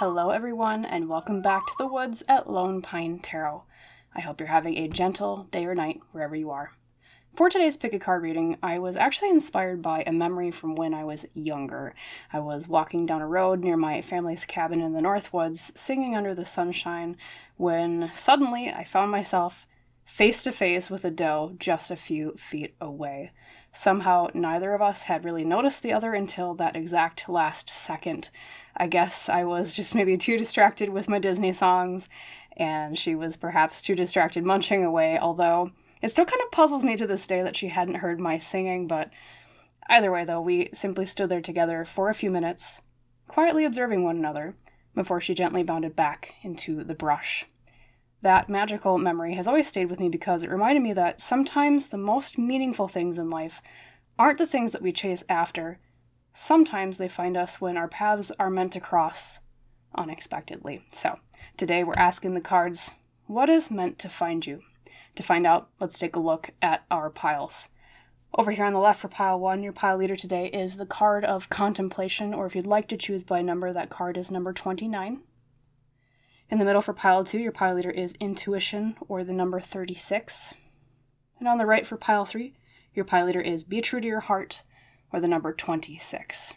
Hello everyone, and welcome back to the woods at Lone Pine Tarot. I hope you're having a gentle day or night wherever you are. For today's pick a card reading, I was actually inspired by a memory from when I was younger. I was walking down a road near my family's cabin in the North Woods, singing under the sunshine, when suddenly I found myself face to face with a doe just a few feet away. Somehow, neither of us had really noticed the other until that exact last second. I guess I was just maybe too distracted with my Disney songs, and she was perhaps too distracted munching away, although it still kind of puzzles me to this day that she hadn't heard my singing, but either way, though, we simply stood there together for a few minutes, quietly observing one another, before she gently bounded back into the brush. That magical memory has always stayed with me because it reminded me that sometimes the most meaningful things in life aren't the things that we chase after. Sometimes they find us when our paths are meant to cross unexpectedly. So, today we're asking the cards, what is meant to find you? To find out, let's take a look at our piles. Over here on the left for pile 1, your pile leader today is the card of Contemplation, or if you'd like to choose by number, that card is number 29. In the middle for pile 2, your pile leader is Intuition, or the number 36. And on the right for pile 3, your pile leader is Be True to Your Heart, or the number 26.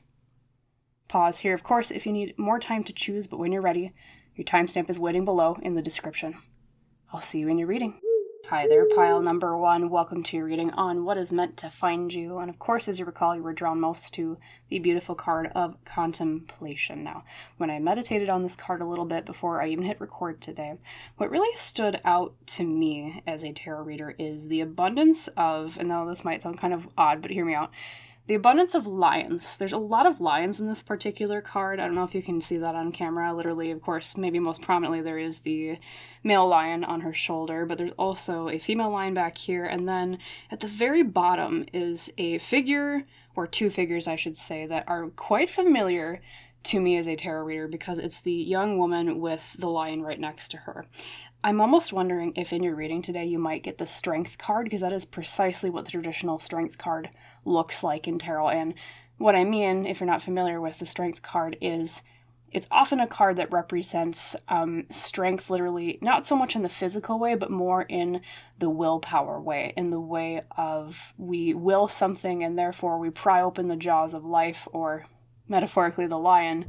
Pause here, of course, if you need more time to choose, but when you're ready, your timestamp is waiting below in the description. I'll see you in your reading. Hi there, pile number 1. Welcome to your reading on what is meant to find you. And of course, as you recall, you were drawn most to the beautiful card of Contemplation. Now, when I meditated on this card a little bit before I even hit record today, what really stood out to me as a tarot reader is the abundance of, and now this might sound kind of odd, but hear me out, the abundance of lions. There's a lot of lions in this particular card. I don't know if you can see that on camera. Literally, of course, maybe most prominently there is the male lion on her shoulder, but there's also a female lion back here. And then at the very bottom is a figure, or two figures, I should say, that are quite familiar to me as a tarot reader because it's the young woman with the lion right next to her. I'm almost wondering if in your reading today you might get the Strength card, because that is precisely what the traditional Strength card looks like in tarot. And what I mean, if you're not familiar with the Strength card, is it's often a card that represents strength literally, not so much in the physical way, but more in the willpower way, in the way of we will something and therefore we pry open the jaws of life, or metaphorically the lion,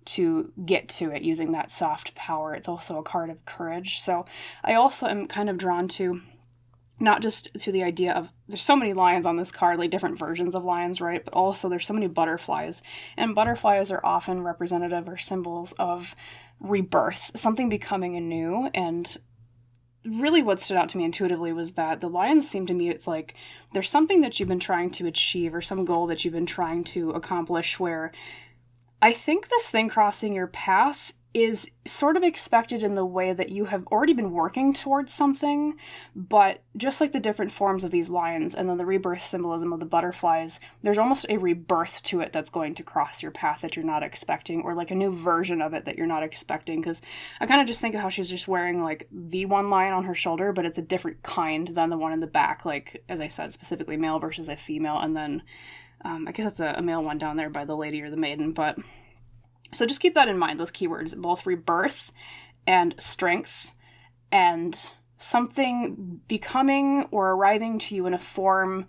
to get to it using that soft power. It's also a card of courage. So I also am kind of drawn to not just to the idea of there's so many lions on this card, like different versions of lions, right? But also there's so many butterflies. And butterflies are often representative or symbols of rebirth, something becoming anew. And really what stood out to me intuitively was that the lions seem to me, it's like there's something that you've been trying to achieve or some goal that you've been trying to accomplish where I think this thing crossing your path is sort of expected in the way that you have already been working towards something, but just like the different forms of these lions and then the rebirth symbolism of the butterflies, there's almost a rebirth to it that's going to cross your path that you're not expecting, or like a new version of it that you're not expecting, because I kind of just think of how she's just wearing like the one lion on her shoulder, but it's a different kind than the one in the back, like, as I said, specifically male versus a female, and then I guess that's a male one down there by the lady or the maiden, but so just keep that in mind, those keywords, both rebirth and strength and something becoming or arriving to you in a form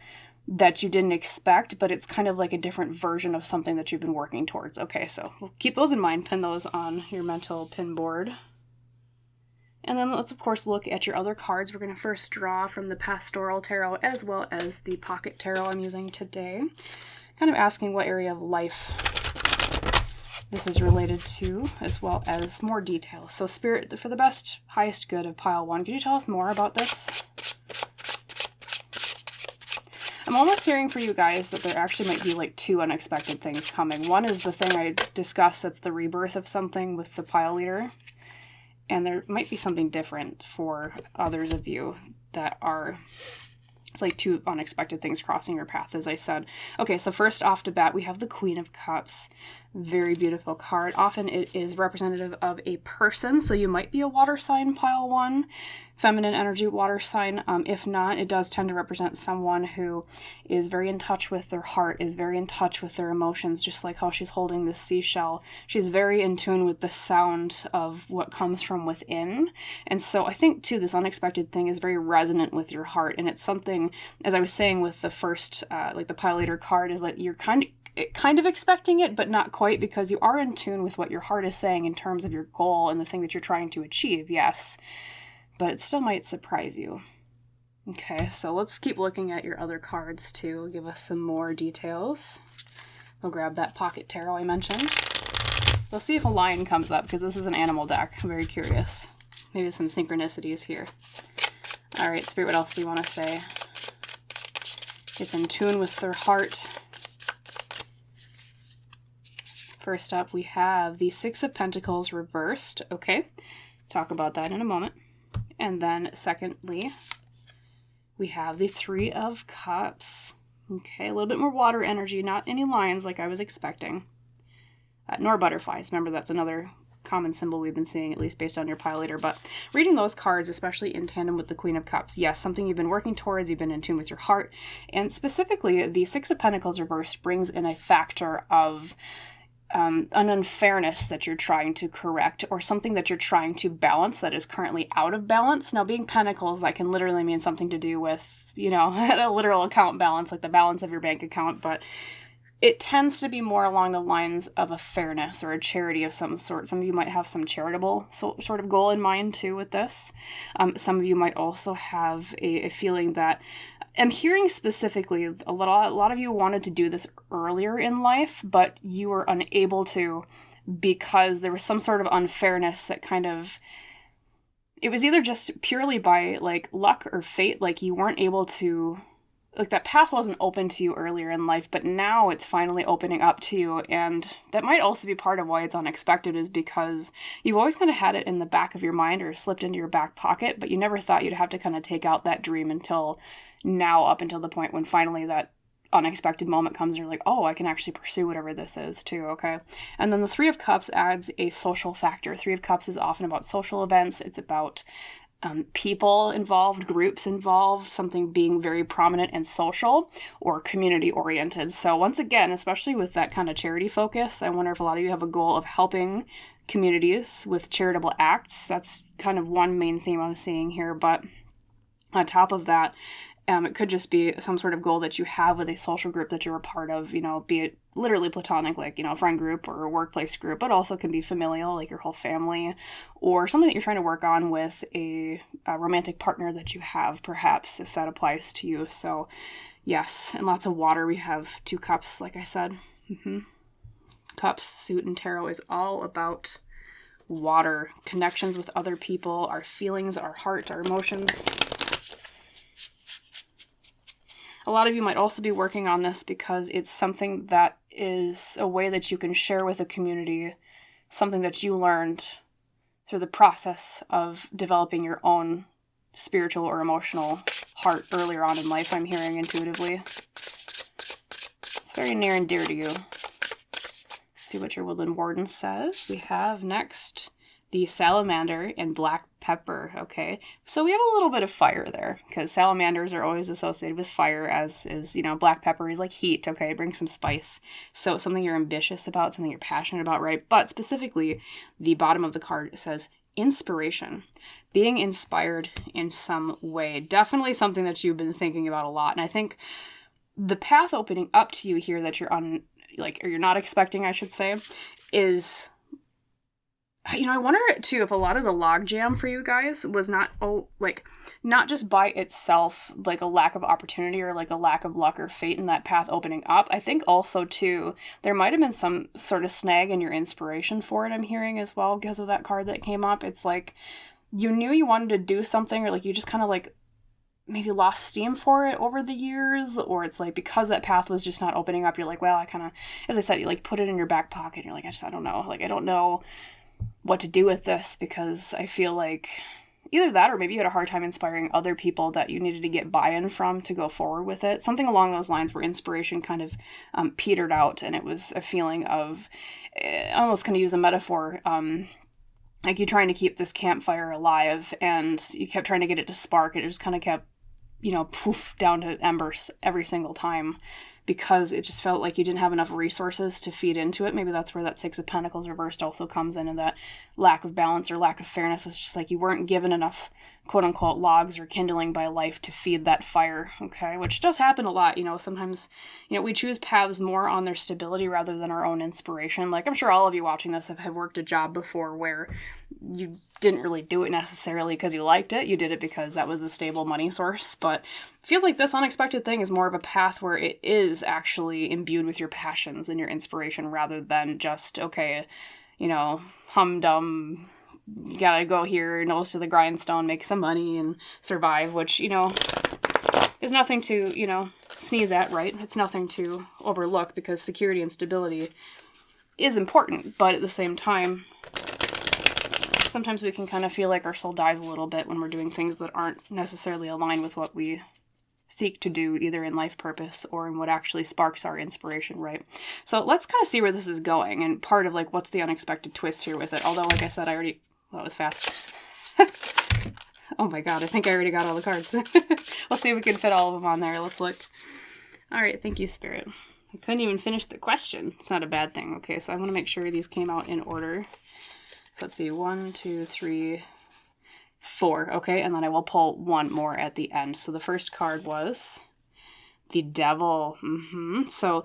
that you didn't expect, but it's kind of like a different version of something that you've been working towards. Okay, so we'll keep those in mind, pin those on your mental pin board. And then let's, of course, look at your other cards. We're going to first draw from the Pastoral Tarot as well as the Pocket Tarot I'm using today. Kind of asking what area of life this is related to, as well as more details. So Spirit, for the best, highest good of pile 1, could you tell us more about this? I'm almost hearing for you guys that there actually might be like two unexpected things coming. One is the thing I discussed, that's the rebirth of something with the pile leader. And there might be something different for others of you that are, it's like two unexpected things crossing your path, as I said. Okay, so first off the bat, we have the Queen of Cups. Very beautiful card. Often it is representative of a person, so you might be a water sign, pile 1, feminine energy water sign. If not, it does tend to represent someone who is very in touch with their heart, is very in touch with their emotions, just like how she's holding this seashell. She's very in tune with the sound of what comes from within. And so I think, too, this unexpected thing is very resonant with your heart. And it's something, as I was saying with the first, like the pile leader card, is that you're kind of expecting it, but not quite, because you are in tune with what your heart is saying in terms of your goal and the thing that you're trying to achieve, yes. But it still might surprise you. Okay, so let's keep looking at your other cards too. Give us some more details. We'll grab that pocket tarot I mentioned. We'll see if a lion comes up, because this is an animal deck. I'm very curious. Maybe some synchronicities here. All right, Spirit, what else do you want to say? It's in tune with their heart. First up, we have the Six of Pentacles reversed. Okay, talk about that in a moment. And then secondly, we have the Three of Cups. Okay, a little bit more water energy, not any lions like I was expecting. Nor butterflies. Remember, that's another common symbol we've been seeing, at least based on your pile leader. But reading those cards, especially in tandem with the Queen of Cups, yes, something you've been working towards, you've been in tune with your heart. And specifically, the Six of Pentacles reversed brings in a factor of an unfairness that you're trying to correct, or something that you're trying to balance that is currently out of balance. Now, being pentacles, that can literally mean something to do with, you know, a literal account balance, like the balance of your bank account, but it tends to be more along the lines of a fairness or a charity of some sort. Some of you might have some charitable sort of goal in mind too with this. Some of you might also have a feeling that, I'm hearing specifically, a lot of you wanted to do this earlier in life, but you were unable to because there was some sort of unfairness that kind of, it was either just purely by like luck or fate, like you weren't able to, like that path wasn't open to you earlier in life, but now it's finally opening up to you. And that might also be part of why it's unexpected, is because you've always kind of had it in the back of your mind or slipped into your back pocket, but you never thought you'd have to kind of take out that dream until now, up until the point when finally that unexpected moment comes and you're like, oh, I can actually pursue whatever this is too, okay? And then the Three of Cups adds a social factor. Three of Cups is often about social events. It's about people involved, groups involved, something being very prominent and social or community oriented. So once again, especially with that kind of charity focus, I wonder if a lot of you have a goal of helping communities with charitable acts. That's kind of one main theme I'm seeing here. But on top of that, it could just be some sort of goal that you have with a social group that you're a part of, you know, be it literally platonic, like, you know, a friend group or a workplace group, but also can be familial, like your whole family, or something that you're trying to work on with a romantic partner that you have, perhaps, if that applies to you. So, yes, and lots of water. We have 2 cups, like I said. Cups, suit, and tarot is all about water, connections with other people, our feelings, our heart, our emotions. A lot of you might also be working on this because it's something that is a way that you can share with a community, something that you learned through the process of developing your own spiritual or emotional heart earlier on in life, I'm hearing intuitively. It's very near and dear to you. Let's see what your Woodland Warden says. We have next the Salamander and Black Pepper, okay? So we have a little bit of fire there, because salamanders are always associated with fire, as is, you know, black pepper is like heat, okay? It brings some spice. So something you're ambitious about, something you're passionate about, right? But specifically, the bottom of the card says inspiration. Being inspired in some way. Definitely something that you've been thinking about a lot. And I think the path opening up to you here that you're on, like, or you're not expecting, I should say, is, you know, I wonder too if a lot of the logjam for you guys was not just by itself like a lack of opportunity or like a lack of luck or fate in that path opening up. I think also too there might have been some sort of snag in your inspiration for it, I'm hearing as well, because of that card that came up. It's like you knew you wanted to do something, or like you just kind of like maybe lost steam for it over the years, or it's like because that path was just not opening up, you're like, well, I kind of, as I said, you like put it in your back pocket and you're like, I don't know what to do with this, because I feel like either that or maybe you had a hard time inspiring other people that you needed to get buy-in from to go forward with it. Something along those lines where inspiration kind of petered out, and it was a feeling of, I almost kind of use a metaphor, like you're trying to keep this campfire alive and you kept trying to get it to spark, and it just kind of kept, poof, down to embers every single time because it just felt like you didn't have enough resources to feed into it. Maybe that's where that Six of Pentacles reversed also comes in, and that lack of balance or lack of fairness. It's just like you weren't given enough quote unquote logs or kindling by life to feed that fire, okay? Which does happen a lot, sometimes, we choose paths more on their stability rather than our own inspiration. Like I'm sure all of you watching this have worked a job before where you didn't really do it necessarily because you liked it. You did it because that was the stable money source. But it feels like this unexpected thing is more of a path where it is actually imbued with your passions and your inspiration rather than just, okay, humdum, you gotta go here, nose to the grindstone, make some money and survive, which, is nothing to, sneeze at, right? It's nothing to overlook because security and stability is important. But at the same time, sometimes we can kind of feel like our soul dies a little bit when we're doing things that aren't necessarily aligned with what we seek to do, either in life purpose or in what actually sparks our inspiration, right? So let's kind of see where this is going, and part of like what's the unexpected twist here with it. Although, like I said, that was fast. Oh my god, I think I already got all the cards. Let's see if we can fit all of them on there. Let's look. All right, thank you, Spirit. I couldn't even finish the question. It's not a bad thing. Okay, so I want to make sure these came out in order. So let's see, 1, 2, 3, 4. Okay, and then I will pull one more at the end. So the first card was the Devil. So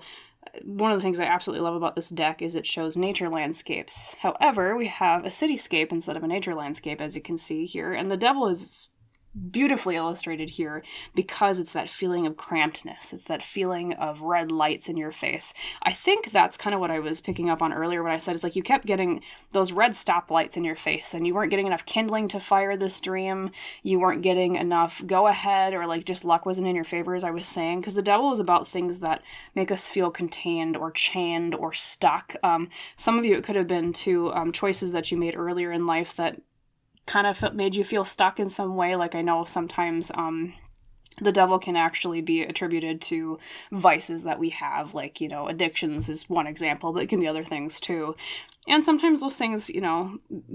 one of the things I absolutely love about this deck is it shows nature landscapes. However, we have a cityscape instead of a nature landscape, as you can see here. And the Devil is beautifully illustrated here because it's that feeling of crampedness. It's that feeling of red lights in your face. I think that's kind of what I was picking up on earlier when I said it's like you kept getting those red stoplights in your face and you weren't getting enough kindling to fire this dream. You weren't getting enough go ahead, or like just luck wasn't in your favor, as I was saying, because the Devil is about things that make us feel contained or chained or stuck. Some of you, it could have been to choices that you made earlier in life that kind of made you feel stuck in some way. Like I know sometimes the Devil can actually be attributed to vices that we have, like, addictions is one example, but it can be other things too. And sometimes those things,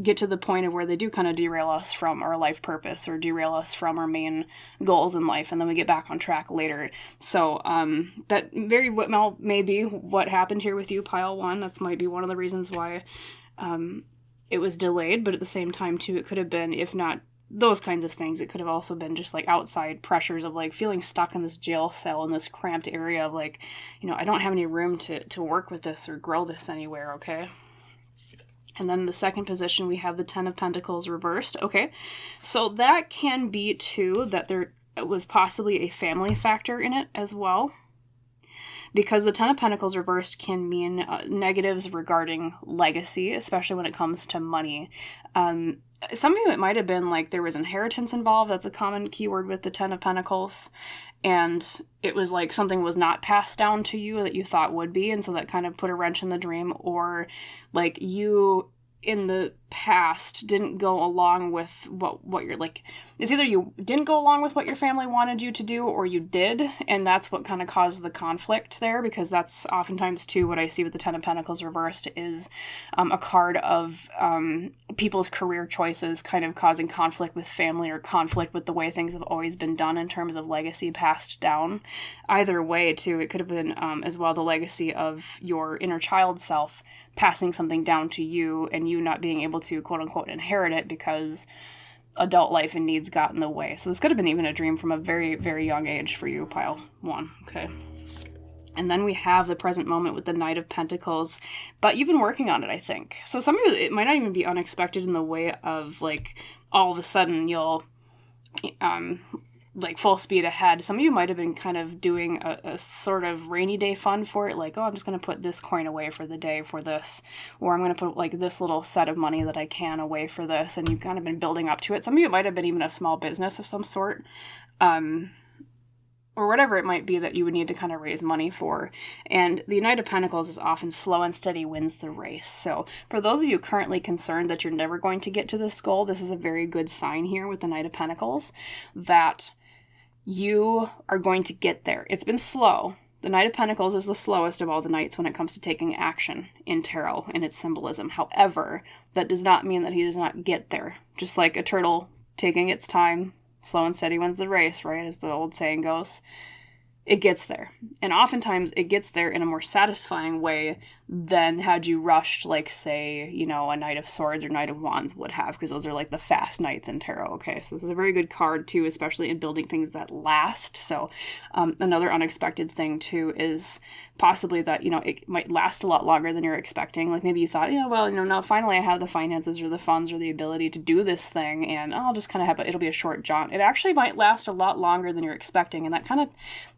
get to the point of where they do kind of derail us from our life purpose or derail us from our main goals in life, and then we get back on track later. So that very well may be what happened here with you, pile one. That's might be one of the reasons why it was delayed, but at the same time too, it could have been, if not those kinds of things, it could have also been just like outside pressures of like feeling stuck in this jail cell in this cramped area of like, I don't have any room to work with this or grow this anywhere, okay? And then in the second position, we have the Ten of Pentacles reversed, okay? So that can be too that there was possibly a family factor in it as well, because the Ten of Pentacles reversed can mean negatives regarding legacy, especially when it comes to money. Some of you, it might have been like there was inheritance involved. That's a common keyword with the Ten of Pentacles. And it was like something was not passed down to you that you thought would be. And so that kind of put a wrench in the dream. Or like you in the past didn't go along with what you're like, it's either you didn't go along with what your family wanted you to do or you did, and that's what kind of caused the conflict there, because that's oftentimes too what I see with the Ten of Pentacles reversed is a card of people's career choices kind of causing conflict with family or conflict with the way things have always been done in terms of legacy passed down. Either way too, it could have been as well the legacy of your inner child self passing something down to you and you not being able to quote unquote inherit it because adult life and needs got in the way. So this could have been even a dream from a very, very young age for you, pile one. Okay. And then we have the present moment with the Knight of Pentacles, but you've been working on it, I think. So some of you, it might not even be unexpected in the way of like all of a sudden you'll like full speed ahead. Some of you might have been kind of doing a sort of rainy day fund for it, like, oh, I'm just going to put this coin away for the day for this, or I'm going to put like this little set of money that I can away for this, and you've kind of been building up to it. Some of you might have been even a small business of some sort, or whatever it might be that you would need to kind of raise money for. And the Knight of Pentacles is often slow and steady wins the race. So for those of you currently concerned that you're never going to get to this goal, this is a very good sign here with the Knight of Pentacles that you are going to get there. It's been slow. The Knight of Pentacles is the slowest of all the knights when it comes to taking action in tarot and its symbolism. However, that does not mean that he does not get there. Just like a turtle taking its time, slow and steady wins the race, right? As the old saying goes. It gets there. And oftentimes it gets there in a more satisfying way than had you rushed, like, say, you know, a Knight of Swords or Knight of Wands would have, because those are like the fast knights in tarot, okay? So this is a very good card, too, especially in building things that last. So another unexpected thing, too, is possibly that, you know, it might last a lot longer than you're expecting. Like, maybe you thought, yeah, well, you know, now finally I have the finances or the funds or the ability to do this thing, and I'll just kind of have it'll be a short jaunt. It actually might last a lot longer than you're expecting, and that kind of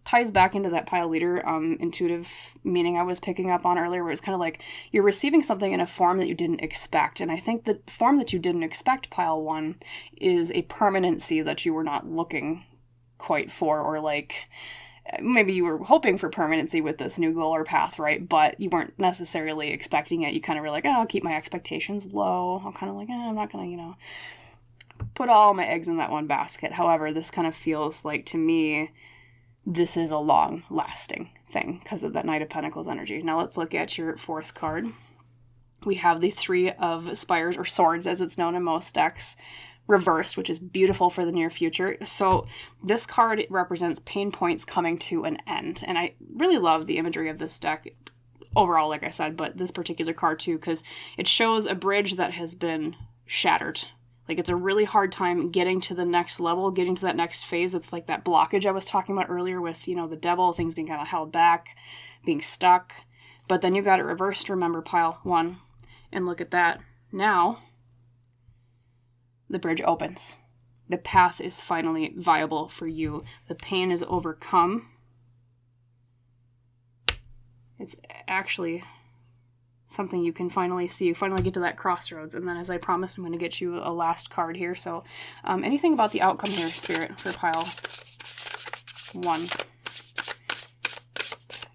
ties back into that pile leader intuitive meaning I was picking up on earlier, where it's kind of like you're receiving something in a form that you didn't expect. And I think the form that you didn't expect, pile one, is a permanency that you were not looking quite for, or like maybe you were hoping for permanency with this new goal or path, right? But you weren't necessarily expecting it. You kind of were like, oh, I'll keep my expectations low. I'm kind of like, I'm not going to, you know, put all my eggs in that one basket. However, this kind of feels like, to me, this is a long-lasting thing because of that Knight of Pentacles energy. Now let's look at your fourth card. We have the Three of Spires, or Swords as it's known in most decks, reversed, which is beautiful for the near future. So this card represents pain points coming to an end. And I really love the imagery of this deck overall, like I said, but this particular card too, because it shows a bridge that has been shattered. Like, it's a really hard time getting to the next level, getting to that next phase. It's like that blockage I was talking about earlier with, you know, the devil, things being kind of held back, being stuck. But then you got it reversed, remember, pile one. And look at that. Now, the bridge opens. The path is finally viable for you. The pain is overcome. It's actually something you can finally see. You finally get to that crossroads. And then, as I promised, I'm going to get you a last card here. So anything about the outcome here, Spirit, for pile one.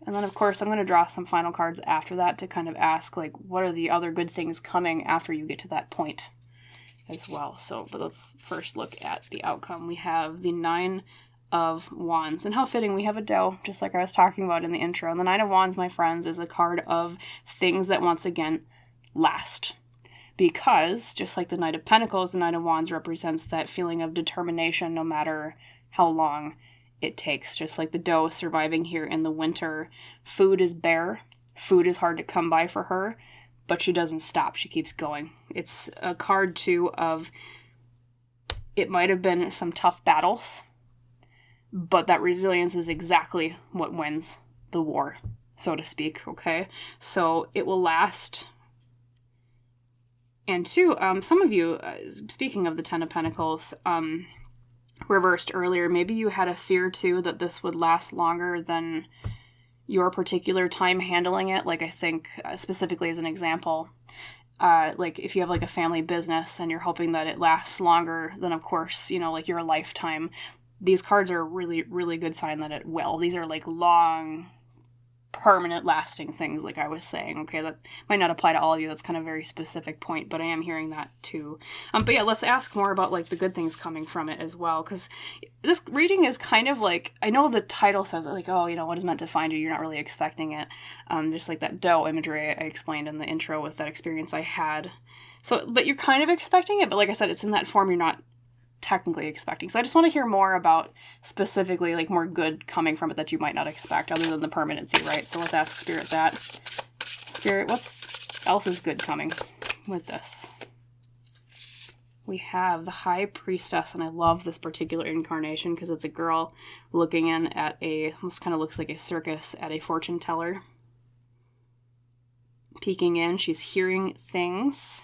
And then, of course, I'm going to draw some final cards after that to kind of ask, like, what are the other good things coming after you get to that point as well. So, but let's first look at the outcome. We have the Nine of Wands, and how fitting, we have a doe, just like I was talking about in the intro. And the Nine of Wands, my friends, is a card of things that, once again, last. Because, just like the Knight of Pentacles, the Nine of Wands represents that feeling of determination no matter how long it takes. Just like the doe surviving here in the winter. Food is bare. Food is hard to come by for her, but she doesn't stop. She keeps going. It's a card, too, of it might have been some tough battles, but that resilience is exactly what wins the war, so to speak, okay? So it will last. And two, some of you, speaking of the Ten of Pentacles, reversed earlier, maybe you had a fear, too, that this would last longer than your particular time handling it. Like, I think, specifically as an example, like if you have like a family business and you're hoping that it lasts longer than, of course, you know, like your lifetime, these cards are a really, really good sign that it will. These are like long, permanent, lasting things, like I was saying. Okay, that might not apply to all of you. That's kind of a very specific point, but I am hearing that too. But yeah, let's ask more about like the good things coming from it as well, because this reading is kind of like, I know the title says it, like, oh, you know, what is meant to find you, you're not really expecting it. Just like that doe imagery I explained in the intro with that experience I had. So, but you're kind of expecting it, but like I said, it's in that form you're not technically expecting. So I just want to hear more about specifically like more good coming from it that you might not expect other than the permanency, right? So let's ask Spirit that. Spirit, what else is good coming with this? We have the High Priestess, and I love this particular incarnation because it's a girl looking in at almost kind of looks like a circus at a fortune teller. Peeking in, she's hearing things.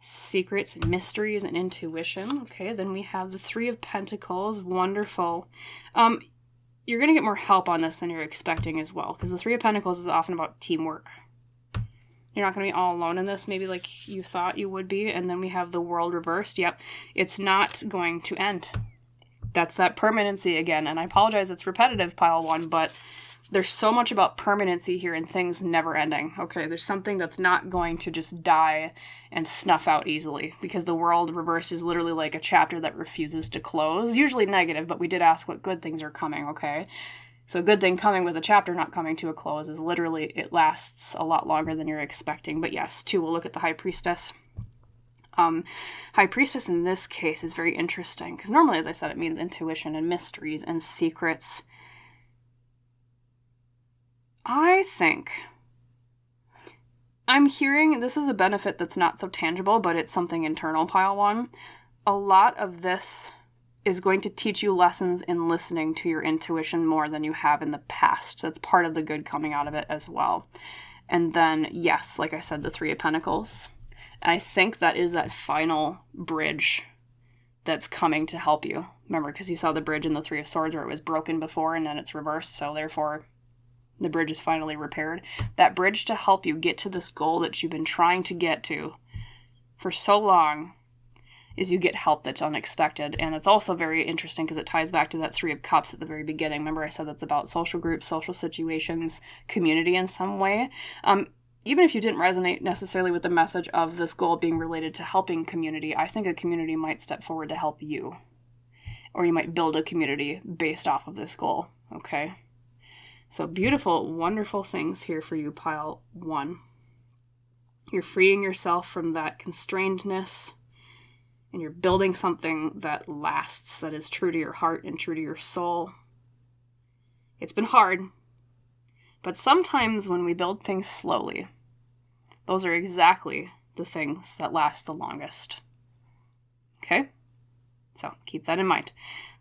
Secrets and mysteries and intuition. Okay, then we have the Three of Pentacles. Wonderful. You're going to get more help on this than you're expecting as well, because the Three of Pentacles is often about teamwork. You're not going to be all alone in this, maybe like you thought you would be. And then we have the World reversed. Yep, it's not going to end. That's that permanency again. And I apologize, it's repetitive, pile 1, but there's so much about permanency here and things never ending. Okay, there's something that's not going to just die and snuff out easily, because the world reversed is literally like a chapter that refuses to close. Usually negative, but we did ask what good things are coming, okay? So a good thing coming with a chapter not coming to a close is literally it lasts a lot longer than you're expecting. But yes, 2, we'll look at the High Priestess. High Priestess in this case is very interesting, because normally, as I said, it means intuition and mysteries and secrets. I think I'm hearing this is a benefit that's not so tangible, but it's something internal, pile 1. A lot of this is going to teach you lessons in listening to your intuition more than you have in the past. That's part of the good coming out of it as well. And then, yes, like I said, the 3 of Pentacles. And I think that is that final bridge that's coming to help you. Remember, because you saw the bridge in the 3 of Swords where it was broken before and then it's reversed, so therefore the bridge is finally repaired. That bridge to help you get to this goal that you've been trying to get to for so long is you get help that's unexpected. And it's also very interesting because it ties back to that 3 of Cups at the very beginning. Remember I said that's about social groups, social situations, community in some way. Even if you didn't resonate necessarily with the message of this goal being related to helping community, I think a community might step forward to help you. Or you might build a community based off of this goal, okay? So beautiful, wonderful things here for you, pile 1. You're freeing yourself from that constrainedness, and you're building something that lasts, that is true to your heart and true to your soul. It's been hard. But sometimes when we build things slowly, those are exactly the things that last the longest. Okay? So keep that in mind.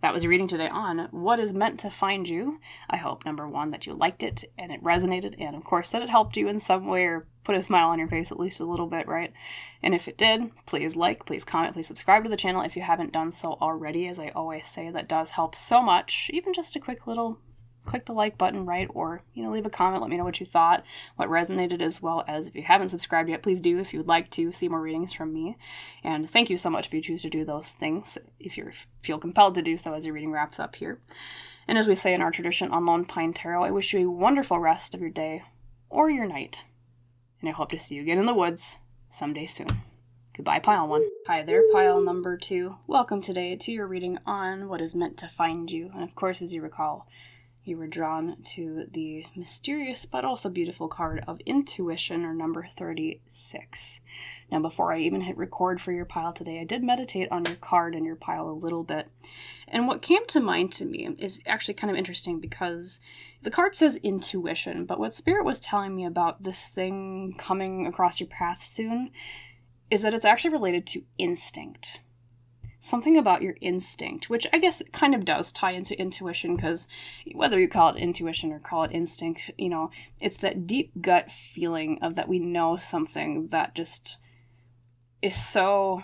That was your reading today on what is meant to find you. I hope, number 1, that you liked it and it resonated, and of course that it helped you in some way or put a smile on your face at least a little bit, right? And if it did, please like, please comment, please subscribe to the channel if you haven't done so already. As I always say, that does help so much. Even just a quick little click the like button, right? Or, leave a comment, let me know what you thought, what resonated, as well as if you haven't subscribed yet, please do if you would like to see more readings from me. And thank you so much if you choose to do those things, if you feel compelled to do so as your reading wraps up here. And as we say in our tradition on Lone Pine Tarot, I wish you a wonderful rest of your day or your night. And I hope to see you again in the woods someday soon. Goodbye, pile 1. Hi there, pile number 2. Welcome today to your reading on what is meant to find you. And of course, as you recall, you were drawn to the mysterious but also beautiful card of Intuition, or number 36. Now, before I even hit record for your pile today, I did meditate on your card and your pile a little bit. And what came to mind to me is actually kind of interesting, because the card says intuition, but what Spirit was telling me about this thing coming across your path soon is that it's actually related to instinct. Something about your instinct, which I guess it kind of does tie into intuition, because whether you call it intuition or call it instinct, it's that deep gut feeling of that we know something that just is so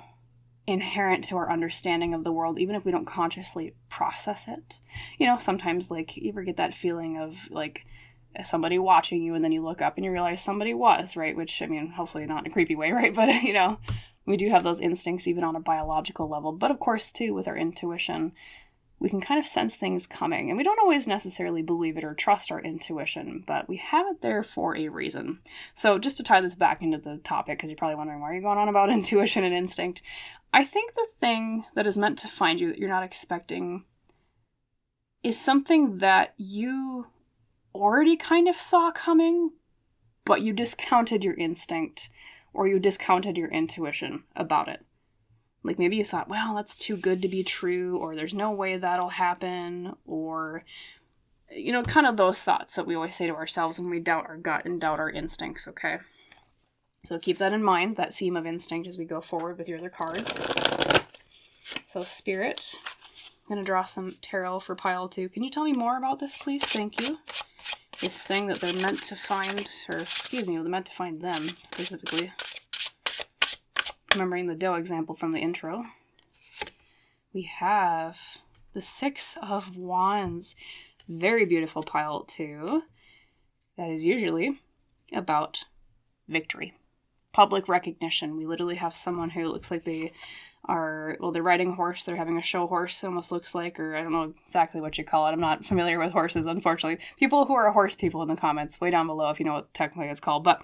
inherent to our understanding of the world, even if we don't consciously process it. Sometimes you ever get that feeling of somebody watching you, and then you look up and you realize somebody was, right? Which, hopefully not in a creepy way, right? But, we do have those instincts even on a biological level. But of course, too, with our intuition, we can kind of sense things coming. And we don't always necessarily believe it or trust our intuition, but we have it there for a reason. So just to tie this back into the topic, because you're probably wondering, why are you going on about intuition and instinct? I think the thing that is meant to find you that you're not expecting is something that you already kind of saw coming, but you discounted your instinct, or you discounted your intuition about it. Maybe you thought, well, that's too good to be true, or there's no way that'll happen, or, kind of those thoughts that we always say to ourselves when we doubt our gut and doubt our instincts, okay? So keep that in mind, that theme of instinct, as we go forward with your other cards. So Spirit, I'm going to draw some tarot for pile 2. Can you tell me more about this, please? Thank you. This thing that they're meant to find, or excuse me, they're meant to find them, specifically. Remembering the doe example from the intro. We have the 6 of Wands. Very beautiful pile 2. That is usually about victory. public recognition. We literally have someone who looks like they are, well, they're riding a horse. They're having a show horse, almost looks like, or I don't know exactly what you call it. I'm not familiar with horses, unfortunately. People who are horse people in the comments, way down below if you know what technically it's called. But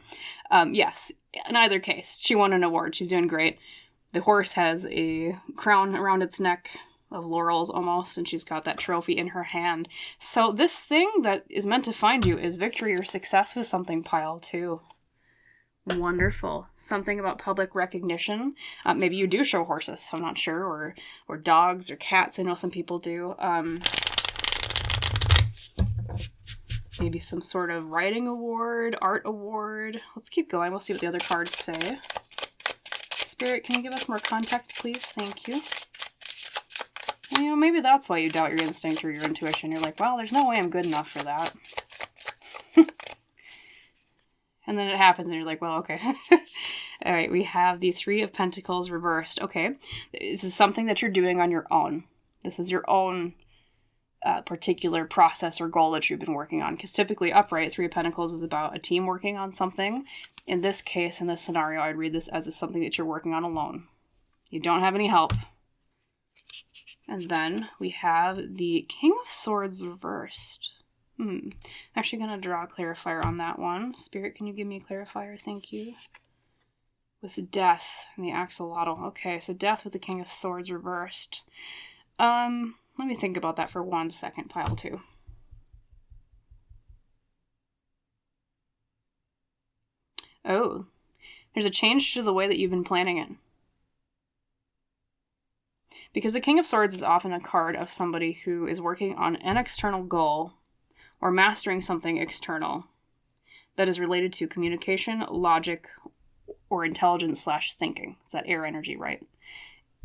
yes, in either case, she won an award. She's doing great. The horse has a crown around its neck of laurels almost, and she's got that trophy in her hand. So this thing that is meant to find you is victory or success with something, pile 2. Wonderful. Something about public recognition. Maybe you do show horses, I'm not sure, or dogs or cats. I know some people do. Maybe some sort of writing award, art award. Let's keep going. We'll see what the other cards say. Spirit, can you give us more context, please? Thank you. And, you know, maybe that's why you doubt your instinct or your intuition. You're like, well, there's no way I'm good enough for that. And then it happens and you're like, well, okay. All right, we have the 3 of Pentacles reversed. Okay, this is something that you're doing on your own. This is your own particular process or goal that you've been working on. Because typically upright, 3 of Pentacles is about a team working on something. In this case, in this scenario, I'd read this as something that you're working on alone. You don't have any help. And then we have the King of Swords reversed. I'm actually going to draw a clarifier on that one. Spirit, can you give me a clarifier? Thank you. With the Death and the Axolotl. Okay, so Death with the King of Swords reversed. Let me think about that for 1 second, pile 2. Oh, there's a change to the way that you've been planning it. Because the King of Swords is often a card of somebody who is working on an external goal or mastering something external that is related to communication, logic, or intelligence/thinking. It's that air energy, right?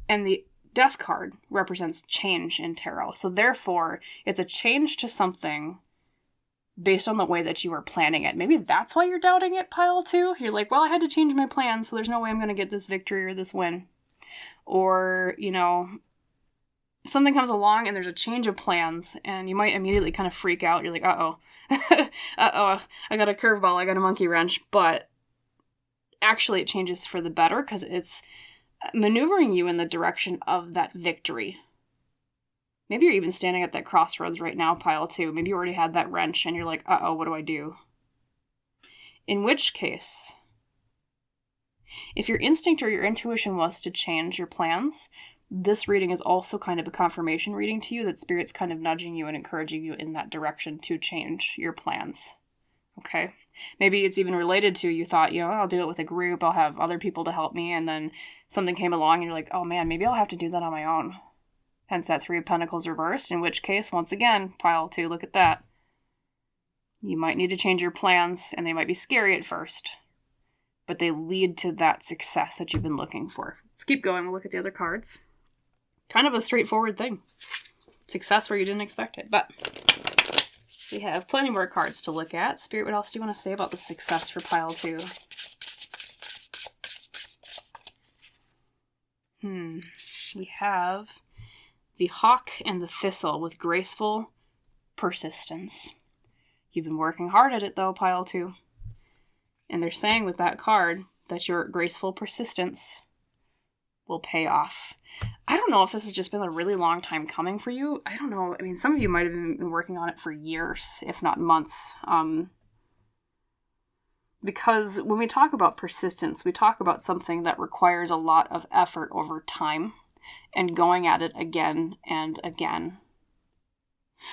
And the Death card represents change in tarot. So therefore, it's a change to something based on the way that you were planning it. Maybe that's why you're doubting it, pile 2. You're like, well, I had to change my plan, so there's no way I'm going to get this victory or this win. Or, you know, something comes along and there's a change of plans and you might immediately kind of freak out. You're like, uh-oh, uh-oh, I got a curveball, I got a monkey wrench. But actually it changes for the better because it's maneuvering you in the direction of that victory. Maybe you're even standing at that crossroads right now, pile 2. Maybe you already had that wrench and you're like, uh-oh, what do I do? In which case, if your instinct or your intuition was to change your plans, this reading is also kind of a confirmation reading to you that Spirit's kind of nudging you and encouraging you in that direction to change your plans. Okay? Maybe it's even related to you thought, you know, I'll do it with a group, I'll have other people to help me, and then something came along and you're like, oh man, maybe I'll have to do that on my own. Hence that 3 of Pentacles reversed, in which case, once again, pile 2, look at that. You might need to change your plans, and they might be scary at first, but they lead to that success that you've been looking for. Let's keep going. We'll look at the other cards. Kind of a straightforward thing. Success where you didn't expect it. But we have plenty more cards to look at. Spirit, what else do you want to say about the success for pile 2? We have the Hawk and the Thistle with graceful persistence. You've been working hard at it though, pile 2. And they're saying with that card that your graceful persistence will pay off. I don't know if this has just been a really long time coming for you. I don't know. I mean, some of you might have been working on it for years, if not months. Because when we talk about persistence, we talk about something that requires a lot of effort over time and going at it again and again.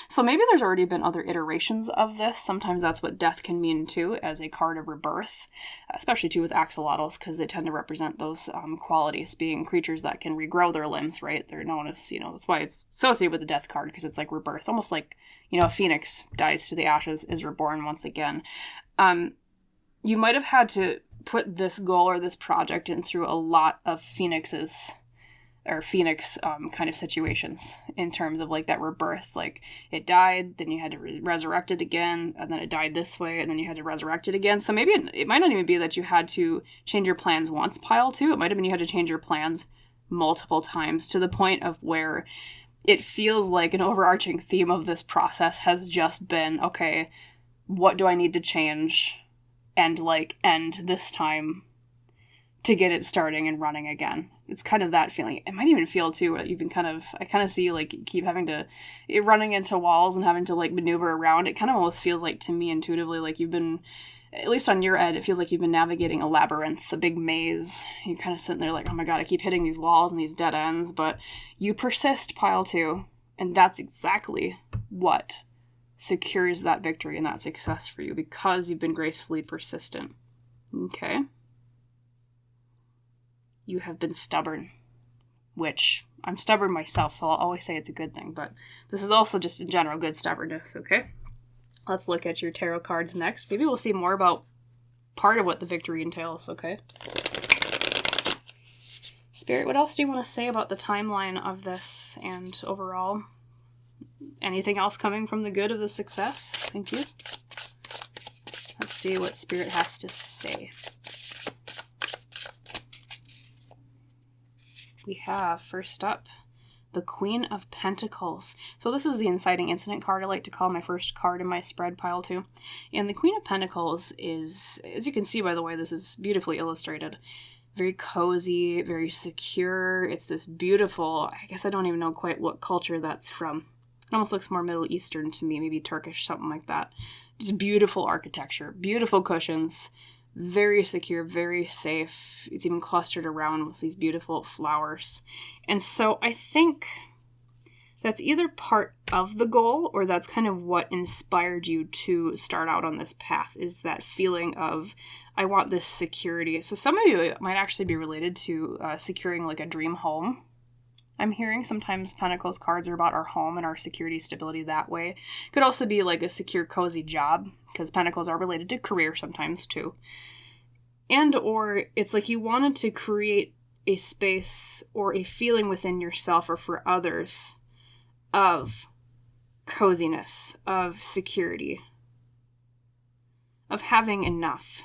So maybe there's already been other iterations of this. Sometimes that's what death can mean too, as a card of rebirth, especially too with axolotls, because they tend to represent those qualities, being creatures that can regrow their limbs, right? They're known as, you know, that's why it's associated with the death card, because it's like rebirth, almost like, you know, a phoenix dies to the ashes, is reborn once again. You might have had to put this goal or this project in through a lot of phoenix kind of situations in terms of like that rebirth. Like it died, then you had to resurrect it again, and then it died this way, and then you had to resurrect it again. So maybe it might not even be that you had to change your plans once, pile 2. It might have been you had to change your plans multiple times, to the point of where it feels like an overarching theme of this process has just been, okay, what do I need to change and like end this time to get it starting and running again. It's kind of that feeling. It might even feel too, you've been I kind of see you like keep having to, running into walls and having to like maneuver around. It kind of almost feels like to me intuitively, like you've been, at least on your end, it feels like you've been navigating a labyrinth, a big maze. You're kind of sitting there like, oh my God, I keep hitting these walls and these dead ends, but you persist, pile 2. And that's exactly what secures that victory and that success for you, because you've been gracefully persistent. Okay? You have been stubborn, which I'm stubborn myself, so I'll always say it's a good thing, but this is also just in general good stubbornness, okay? Let's look at your tarot cards next. Maybe we'll see more about part of what the victory entails, okay? Spirit, what else do you want to say about the timeline of this and overall? Anything else coming from the good of the success? Thank you. Let's see what Spirit has to say. We have, first up, the Queen of Pentacles. So this is the inciting incident card. I like to call my first card in my spread, pile 2. And the Queen of Pentacles is, as you can see by the way, this is beautifully illustrated. Very cozy, very secure. It's this beautiful, I guess I don't even know quite what culture that's from. It almost looks more Middle Eastern to me, maybe Turkish, something like that. Just beautiful architecture, beautiful cushions, very secure, very safe. It's even clustered around with these beautiful flowers. And so I think that's either part of the goal, or that's kind of what inspired you to start out on this path, is that feeling of, I want this security. So some of you, it might actually be related to securing like a dream home. I'm hearing sometimes Pentacles cards are about our home and our security, stability that way. Could also be like a secure, cozy job, because Pentacles are related to career sometimes too. And or it's like you wanted to create a space or a feeling within yourself or for others of coziness, of security, of having enough.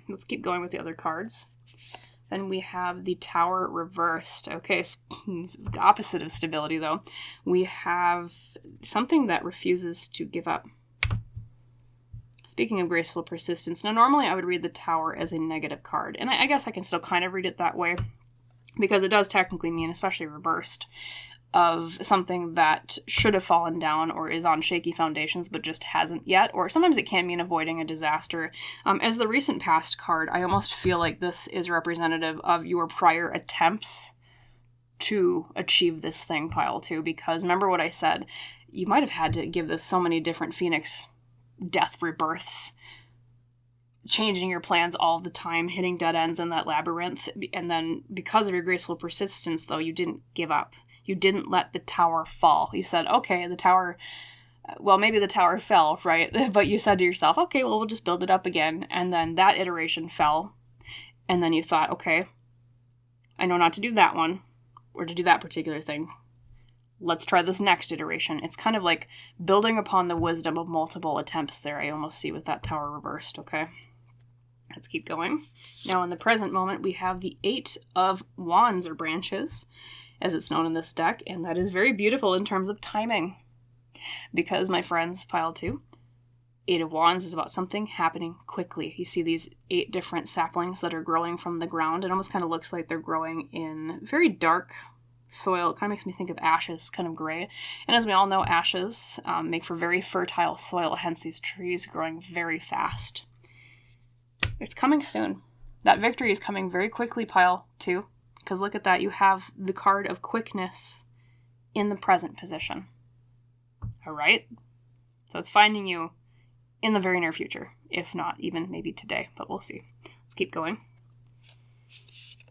Let's keep going with the other cards. Then we have the Tower reversed. Okay, the opposite of stability, though. We have something that refuses to give up. Speaking of graceful persistence, now normally I would read the Tower as a negative card, and I guess I can still kind of read it that way, because it does technically mean, especially reversed, of something that should have fallen down or is on shaky foundations but just hasn't yet, or sometimes it can mean avoiding a disaster. As the recent past card, I almost feel like this is representative of your prior attempts to achieve this thing, pile 2, because remember what I said, you might have had to give this so many different Phoenix death rebirths, changing your plans all the time, hitting dead ends in that labyrinth, and then because of your graceful persistence, though, you didn't give up. You didn't let the tower fall. You said, okay, the tower, well, maybe the tower fell, right? But you said to yourself, okay, well, we'll just build it up again. And then that iteration fell. And then you thought, okay, I know not to do that one or to do that particular thing. Let's try this next iteration. It's kind of like building upon the wisdom of multiple attempts there, I almost see with that tower reversed, okay? Let's keep going. Now, in the present moment, we have the 8 of Wands, or branches, as it's known in this deck, and that is very beautiful in terms of timing. Because, my friends, pile 2, 8 of Wands is about something happening quickly. You see these 8 different saplings that are growing from the ground. It almost kind of looks like they're growing in very dark soil. It kind of makes me think of ashes, kind of gray. And as we all know, ashes make for very fertile soil, hence these trees growing very fast. It's coming soon. That victory is coming very quickly, pile 2. Because look at that, you have the card of quickness in the present position. All right? So it's finding you in the very near future, if not even maybe today, but we'll see. Let's keep going.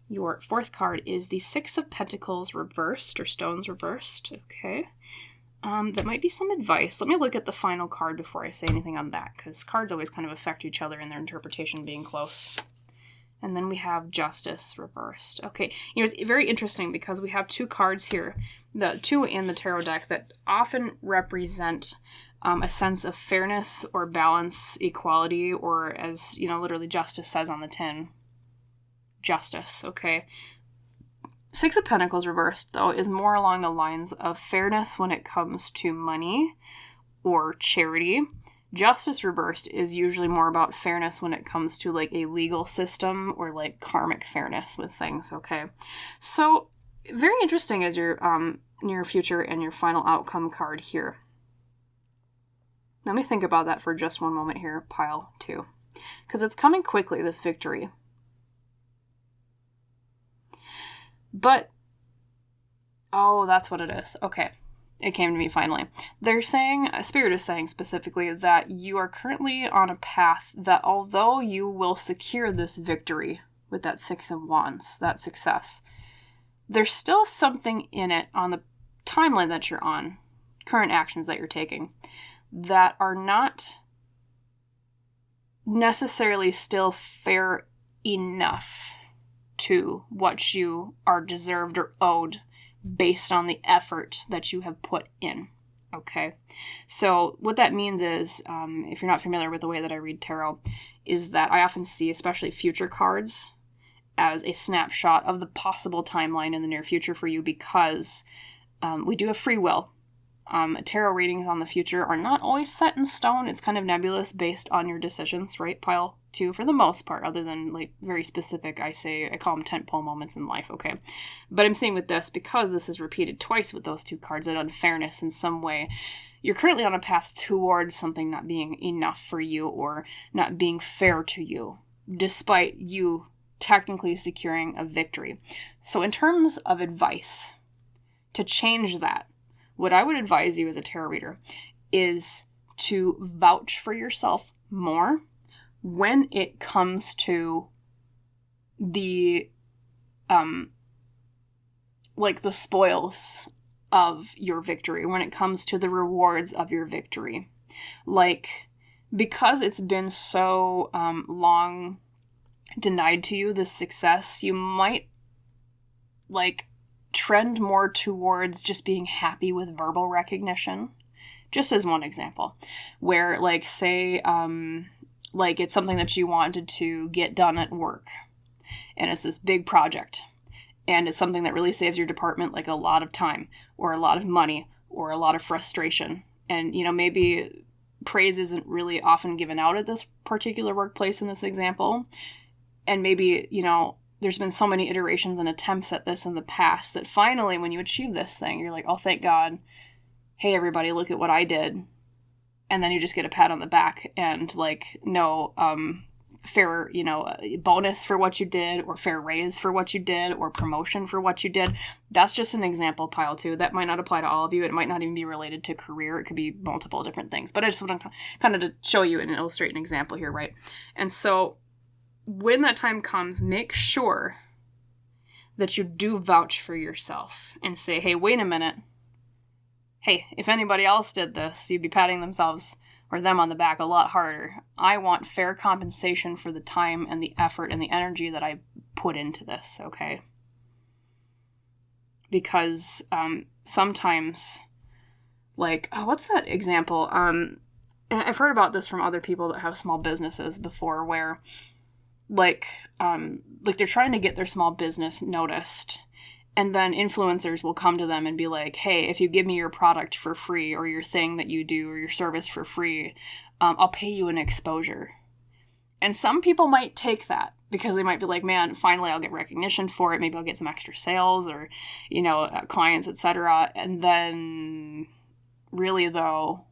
Your 4th card is the 6 of Pentacles reversed, or stones reversed. Okay. That might be some advice. Let me look at the final card before I say anything on that, because cards always kind of affect each other in their interpretation being close. And then we have Justice reversed. Okay, it's very interesting because we have 2 cards here, the 2 in the tarot deck, that often represent a sense of fairness or balance, equality, or as, literally Justice says on the tin, justice, okay? 6 of Pentacles reversed, though, is more along the lines of fairness when it comes to money or charity, Justice reversed is usually more about fairness when it comes to like a legal system or like karmic fairness with things, okay? So very interesting as your near future and your final outcome card here. Let me think about that for just one moment here, pile 2. Because it's coming quickly, this victory. But, oh, that's what it is. Okay. It came to me finally. They're saying, Spirit is saying specifically, that you are currently on a path that although you will secure this victory with that 6 of Wands, that success, there's still something in it on the timeline that you're on, current actions that you're taking, that are not necessarily still fair enough to what you are deserved or owed based on the effort that you have put in. Okay, so what that means is, if you're not familiar with the way that I read tarot, is that I often see, especially future cards, as a snapshot of the possible timeline in the near future for you, because we do have free will. Tarot readings on the future are not always set in stone. It's kind of nebulous based on your decisions, right? Pile 2 for the most part, other than like very specific, I call them tentpole moments in life, okay? But I'm saying with this, because this is repeated twice with those 2 cards, that unfairness in some way, you're currently on a path towards something not being enough for you or not being fair to you, despite you technically securing a victory. So in terms of advice, to change that, what I would advise you as a tarot reader is to vouch for yourself more when it comes to the, like the spoils of your victory, when it comes to the rewards of your victory. Like, because it's been so long denied to you, this success, you might, like, trend more towards just being happy with verbal recognition, just as one example, where like say like it's something that you wanted to get done at work and it's this big project and it's something that really saves your department like a lot of time or a lot of money or a lot of frustration, and you know, maybe praise isn't really often given out at this particular workplace in this example, and maybe, you know, there's been so many iterations and attempts at this in the past that finally when you achieve this thing, you're like, oh, thank God. Hey, everybody, look at what I did. And then you just get a pat on the back and like no fair, you know, bonus for what you did or fair raise for what you did or promotion for what you did. That's just an example, pile 2. That might not apply to all of you. It might not even be related to career. It could be multiple different things. But I just want to kind of to show you and illustrate an example here, right? And so when that time comes, make sure that you do vouch for yourself and say, hey, wait a minute. Hey, if anybody else did this, you'd be patting themselves or them on the back a lot harder. I want fair compensation for the time and the effort and the energy that I put into this, okay? Because sometimes, like, oh, what's that example? And I've heard about this from other people that have small businesses before, where like they're trying to get their small business noticed, and then influencers will come to them and be like, hey, if you give me your product for free or your thing that you do or your service for free, I'll pay you an exposure. And some people might take that because they might be like, man, finally I'll get recognition for it. Maybe I'll get some extra sales or, you know, clients, etc. And then really though,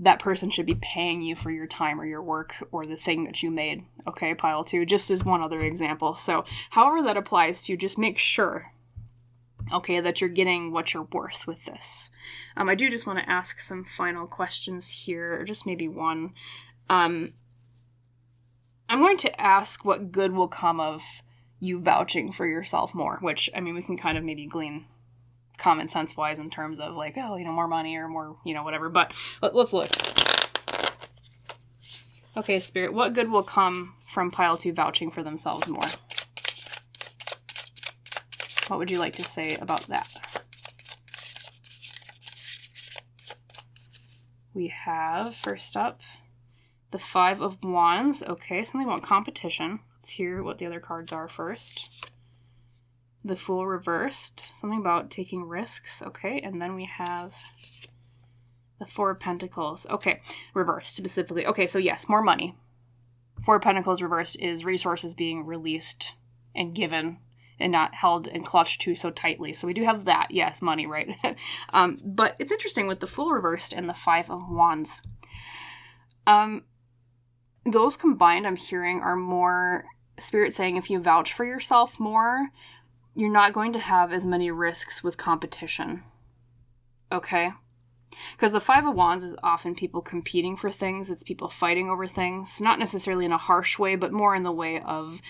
that person should be paying you for your time or your work or the thing that you made. Okay, pile 2, just as one other example. So however that applies to you, just make sure, okay, that you're getting what you're worth with this. I do just want to ask some final questions here, or just maybe one. I'm going to ask what good will come of you vouching for yourself more, which, I mean, we can kind of maybe glean common sense wise in terms of like, oh, you know, more money or more, you know, whatever. But let's look. Okay, Spirit, what good will come from pile 2 vouching for themselves more? What would you like to say about that? We have, first up, the 5 of Wands. Okay, something about competition. Let's hear what the other cards are first. The Fool reversed, something about taking risks. Okay, and then we have The Four of Pentacles. Okay, reversed specifically. Okay, so yes, more money. Four of Pentacles reversed is resources being released and given and not held and clutched to so tightly. So we do have that. Yes, money, right? But it's interesting with the Fool reversed and the Five of Wands. Those combined, I'm hearing, are more Spirit saying if you vouch for yourself more, you're not going to have as many risks with competition. Okay? Because the Five of Wands is often people competing for things. It's people fighting over things, not necessarily in a harsh way, but more in the way of,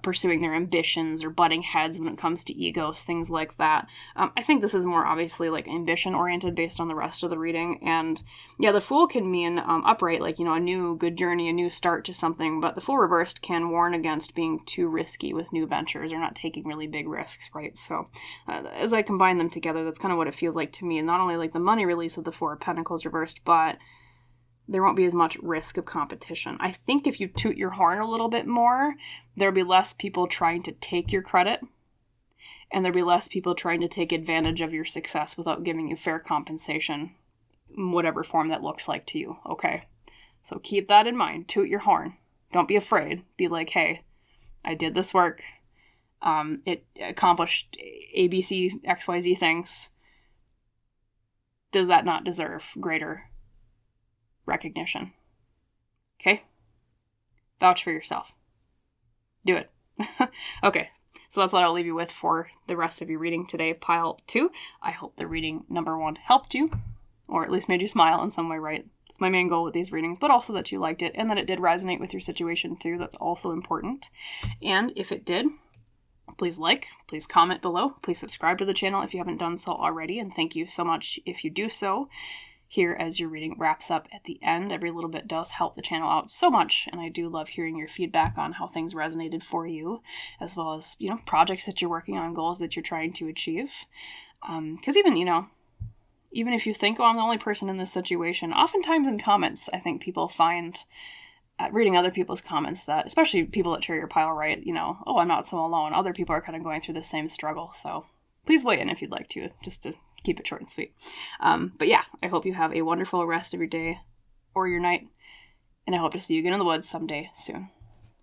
pursuing their ambitions or butting heads when it comes to egos, things like that. I think this is more obviously like ambition oriented based on the rest of the reading. And yeah, the Fool can mean upright, like, a new good journey, a new start to something. But the Fool reversed can warn against being too risky with new ventures or not taking really big risks, right? So as I combine them together, that's kind of what it feels like to me. And not only like the money release of the Four of Pentacles reversed, but there won't be as much risk of competition. I think if you toot your horn a little bit more, there'll be less people trying to take your credit, and there'll be less people trying to take advantage of your success without giving you fair compensation, whatever form that looks like to you, okay? So keep that in mind. Toot your horn. Don't be afraid. Be like, hey, I did this work. It accomplished ABC, XYZ things. Does that not deserve greater recognition? Okay? Vouch for yourself. Do it. Okay, so that's what I'll leave you with for the rest of your reading today, pile 2. I hope the reading number 1 helped you, or at least made you smile in some way, right? It's my main goal with these readings, but also that you liked it and that it did resonate with your situation too. That's also important. And if it did, please like, please comment below, please subscribe to the channel if you haven't done so already, and thank you so much if you do so. Here as your reading wraps up at the end. Every little bit does help the channel out so much, and I do love hearing your feedback on how things resonated for you, as well as, projects that you're working on, goals that you're trying to achieve. Because even if you think, oh, I'm the only person in this situation, oftentimes in comments, I think people find, reading other people's comments that, especially people that share your pile, right, oh, I'm not so alone. Other people are kind of going through the same struggle, so please weigh in if you'd like to, just to keep it short and sweet. But yeah, I hope you have a wonderful rest of your day or your night, and I hope to see you again in the woods someday soon.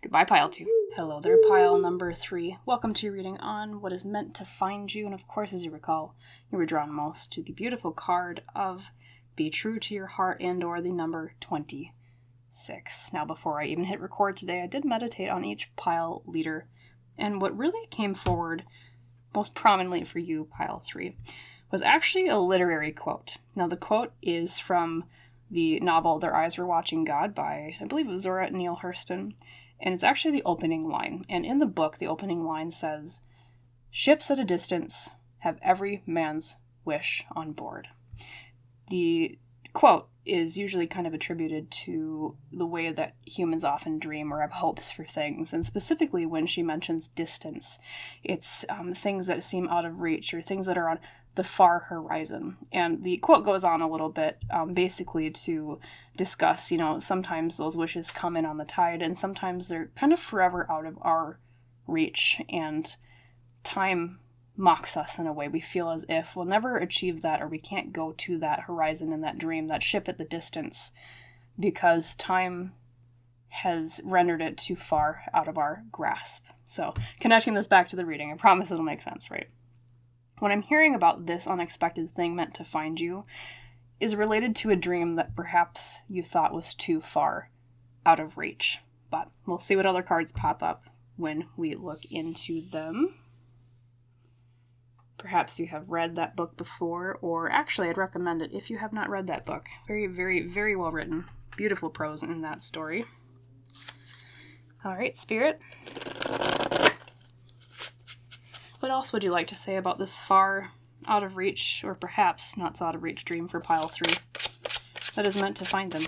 Goodbye, pile 2. Hello there, pile number 3. Welcome to your reading on what is meant to find you, and of course, as you recall, you were drawn most to the beautiful card of Be True to Your Heart and or the number 26. Now, before I even hit record today, I did meditate on each pile leader, and what really came forward most prominently for you, pile 3, was actually a literary quote. Now, the quote is from the novel Their Eyes Were Watching God by, I believe it was Zora Neale Hurston, and it's actually the opening line. And in the book, the opening line says, "Ships at a distance have every man's wish on board." The quote is usually kind of attributed to the way that humans often dream or have hopes for things. And specifically when she mentions distance, it's things that seem out of reach or things that are on the far horizon. And the quote goes on a little bit, basically to discuss, sometimes those wishes come in on the tide and sometimes they're kind of forever out of our reach. And time mocks us in a way. We feel as if we'll never achieve that, or we can't go to that horizon and that dream, that ship at the distance, because time has rendered it too far out of our grasp. So connecting this back to the reading, I promise it'll make sense, right? When I'm hearing about this unexpected thing meant to find you is related to a dream that perhaps you thought was too far out of reach. But we'll see what other cards pop up when we look into them. Perhaps you have read that book before, or actually I'd recommend it if you have not read that book. Very, very, very well written. Beautiful prose in that story. All right, Spirit. What else would you like to say about this far out of reach, or perhaps not so out of reach dream for pile 3 that is meant to find them?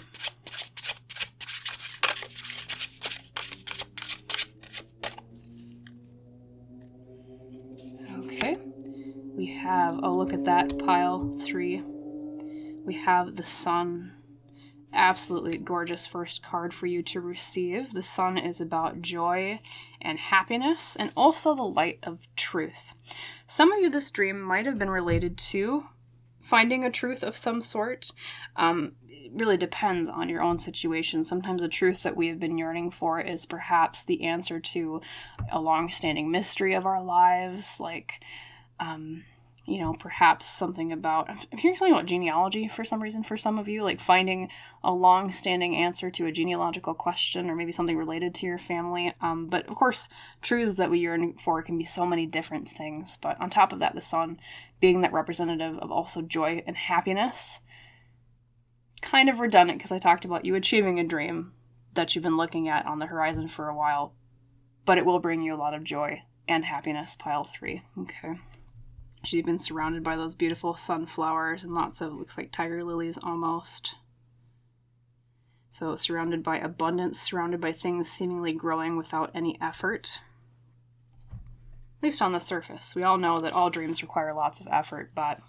Okay. We have, oh, look at that, pile 3. We have the Sun. Absolutely gorgeous first card for you to receive. The Sun is about joy and happiness, and also the light of truth. Some of you, this dream might have been related to finding a truth of some sort. It really depends on your own situation. Sometimes the truth that we have been yearning for is perhaps the answer to a long-standing mystery of our lives, like, perhaps something about, I'm hearing something about genealogy for some reason for some of you, like finding a long-standing answer to a genealogical question or maybe something related to your family. But of course, truths that we yearn for can be so many different things. But on top of that, the sun being that representative of also joy and happiness, kind of redundant because I talked about you achieving a dream that you've been looking at on the horizon for a while, but it will bring you a lot of joy and happiness, pile 3. Okay. She's been surrounded by those beautiful sunflowers and lots of, looks like tiger lilies almost. So surrounded by abundance, surrounded by things seemingly growing without any effort. At least on the surface. We all know that all dreams require lots of effort, but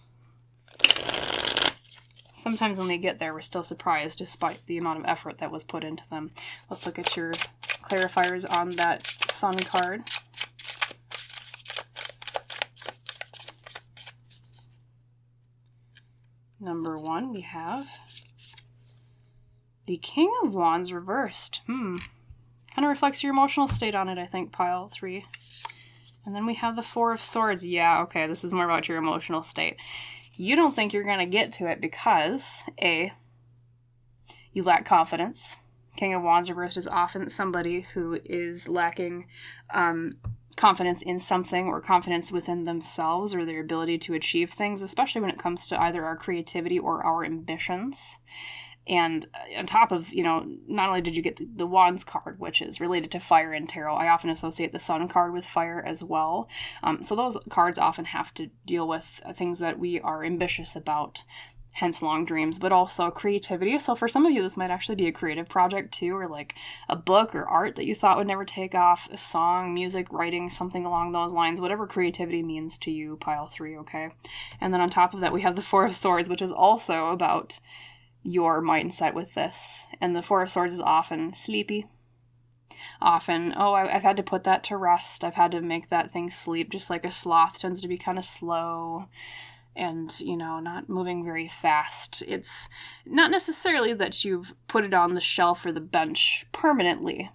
sometimes when we get there, we're still surprised despite the amount of effort that was put into them. Let's look at your clarifiers on that sun card. Number 1, we have the King of Wands reversed. Kind of reflects your emotional state on it, I think, pile 3. And then we have the 4 of Swords. Yeah, okay, this is more about your emotional state. You don't think you're going to get to it because, A, you lack confidence. King of Wands reversed is often somebody who is lacking confidence in something or confidence within themselves or their ability to achieve things, especially when it comes to either our creativity or our ambitions. And on top of, not only did you get the Wands card, which is related to fire in tarot, I often associate the Sun card with fire as well. So those cards often have to deal with things that we are ambitious about, hence long dreams, but also creativity. So for some of you, this might actually be a creative project too, or like a book or art that you thought would never take off, a song, music, writing, something along those lines, whatever creativity means to you, pile 3, okay? And then on top of that, we have the 4 of Swords, which is also about your mindset with this. And the 4 of Swords is often sleepy. Often, I've had to put that to rest. I've had to make that thing sleep, just like a sloth tends to be kind of slow and, not moving very fast. It's not necessarily that you've put it on the shelf or the bench permanently,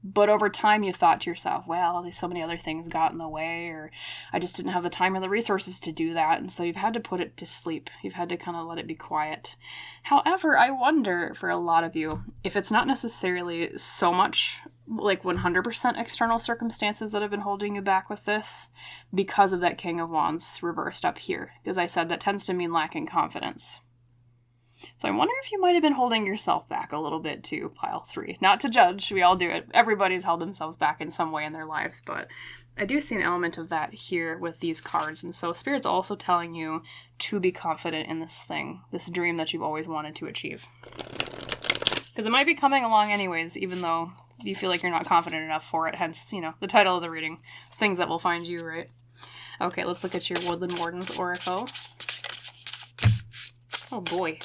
but over time you thought to yourself, well, there's so many other things got in the way, or I just didn't have the time or the resources to do that, and so you've had to put it to sleep. You've had to kind of let it be quiet. However, I wonder for a lot of you, if it's not necessarily so much like 100% external circumstances that have been holding you back with this because of that King of Wands reversed up here. Because I said that tends to mean lacking confidence. So I wonder if you might have been holding yourself back a little bit too, pile 3. Not to judge, we all do it. Everybody's held themselves back in some way in their lives, but I do see an element of that here with these cards. And so Spirit's also telling you to be confident in this thing, this dream that you've always wanted to achieve. Because it might be coming along anyways, even though you feel like you're not confident enough for it. Hence, the title of the reading, Things That Will Find You, right? Okay, let's look at your Woodland Warden's Oracle. Oh boy.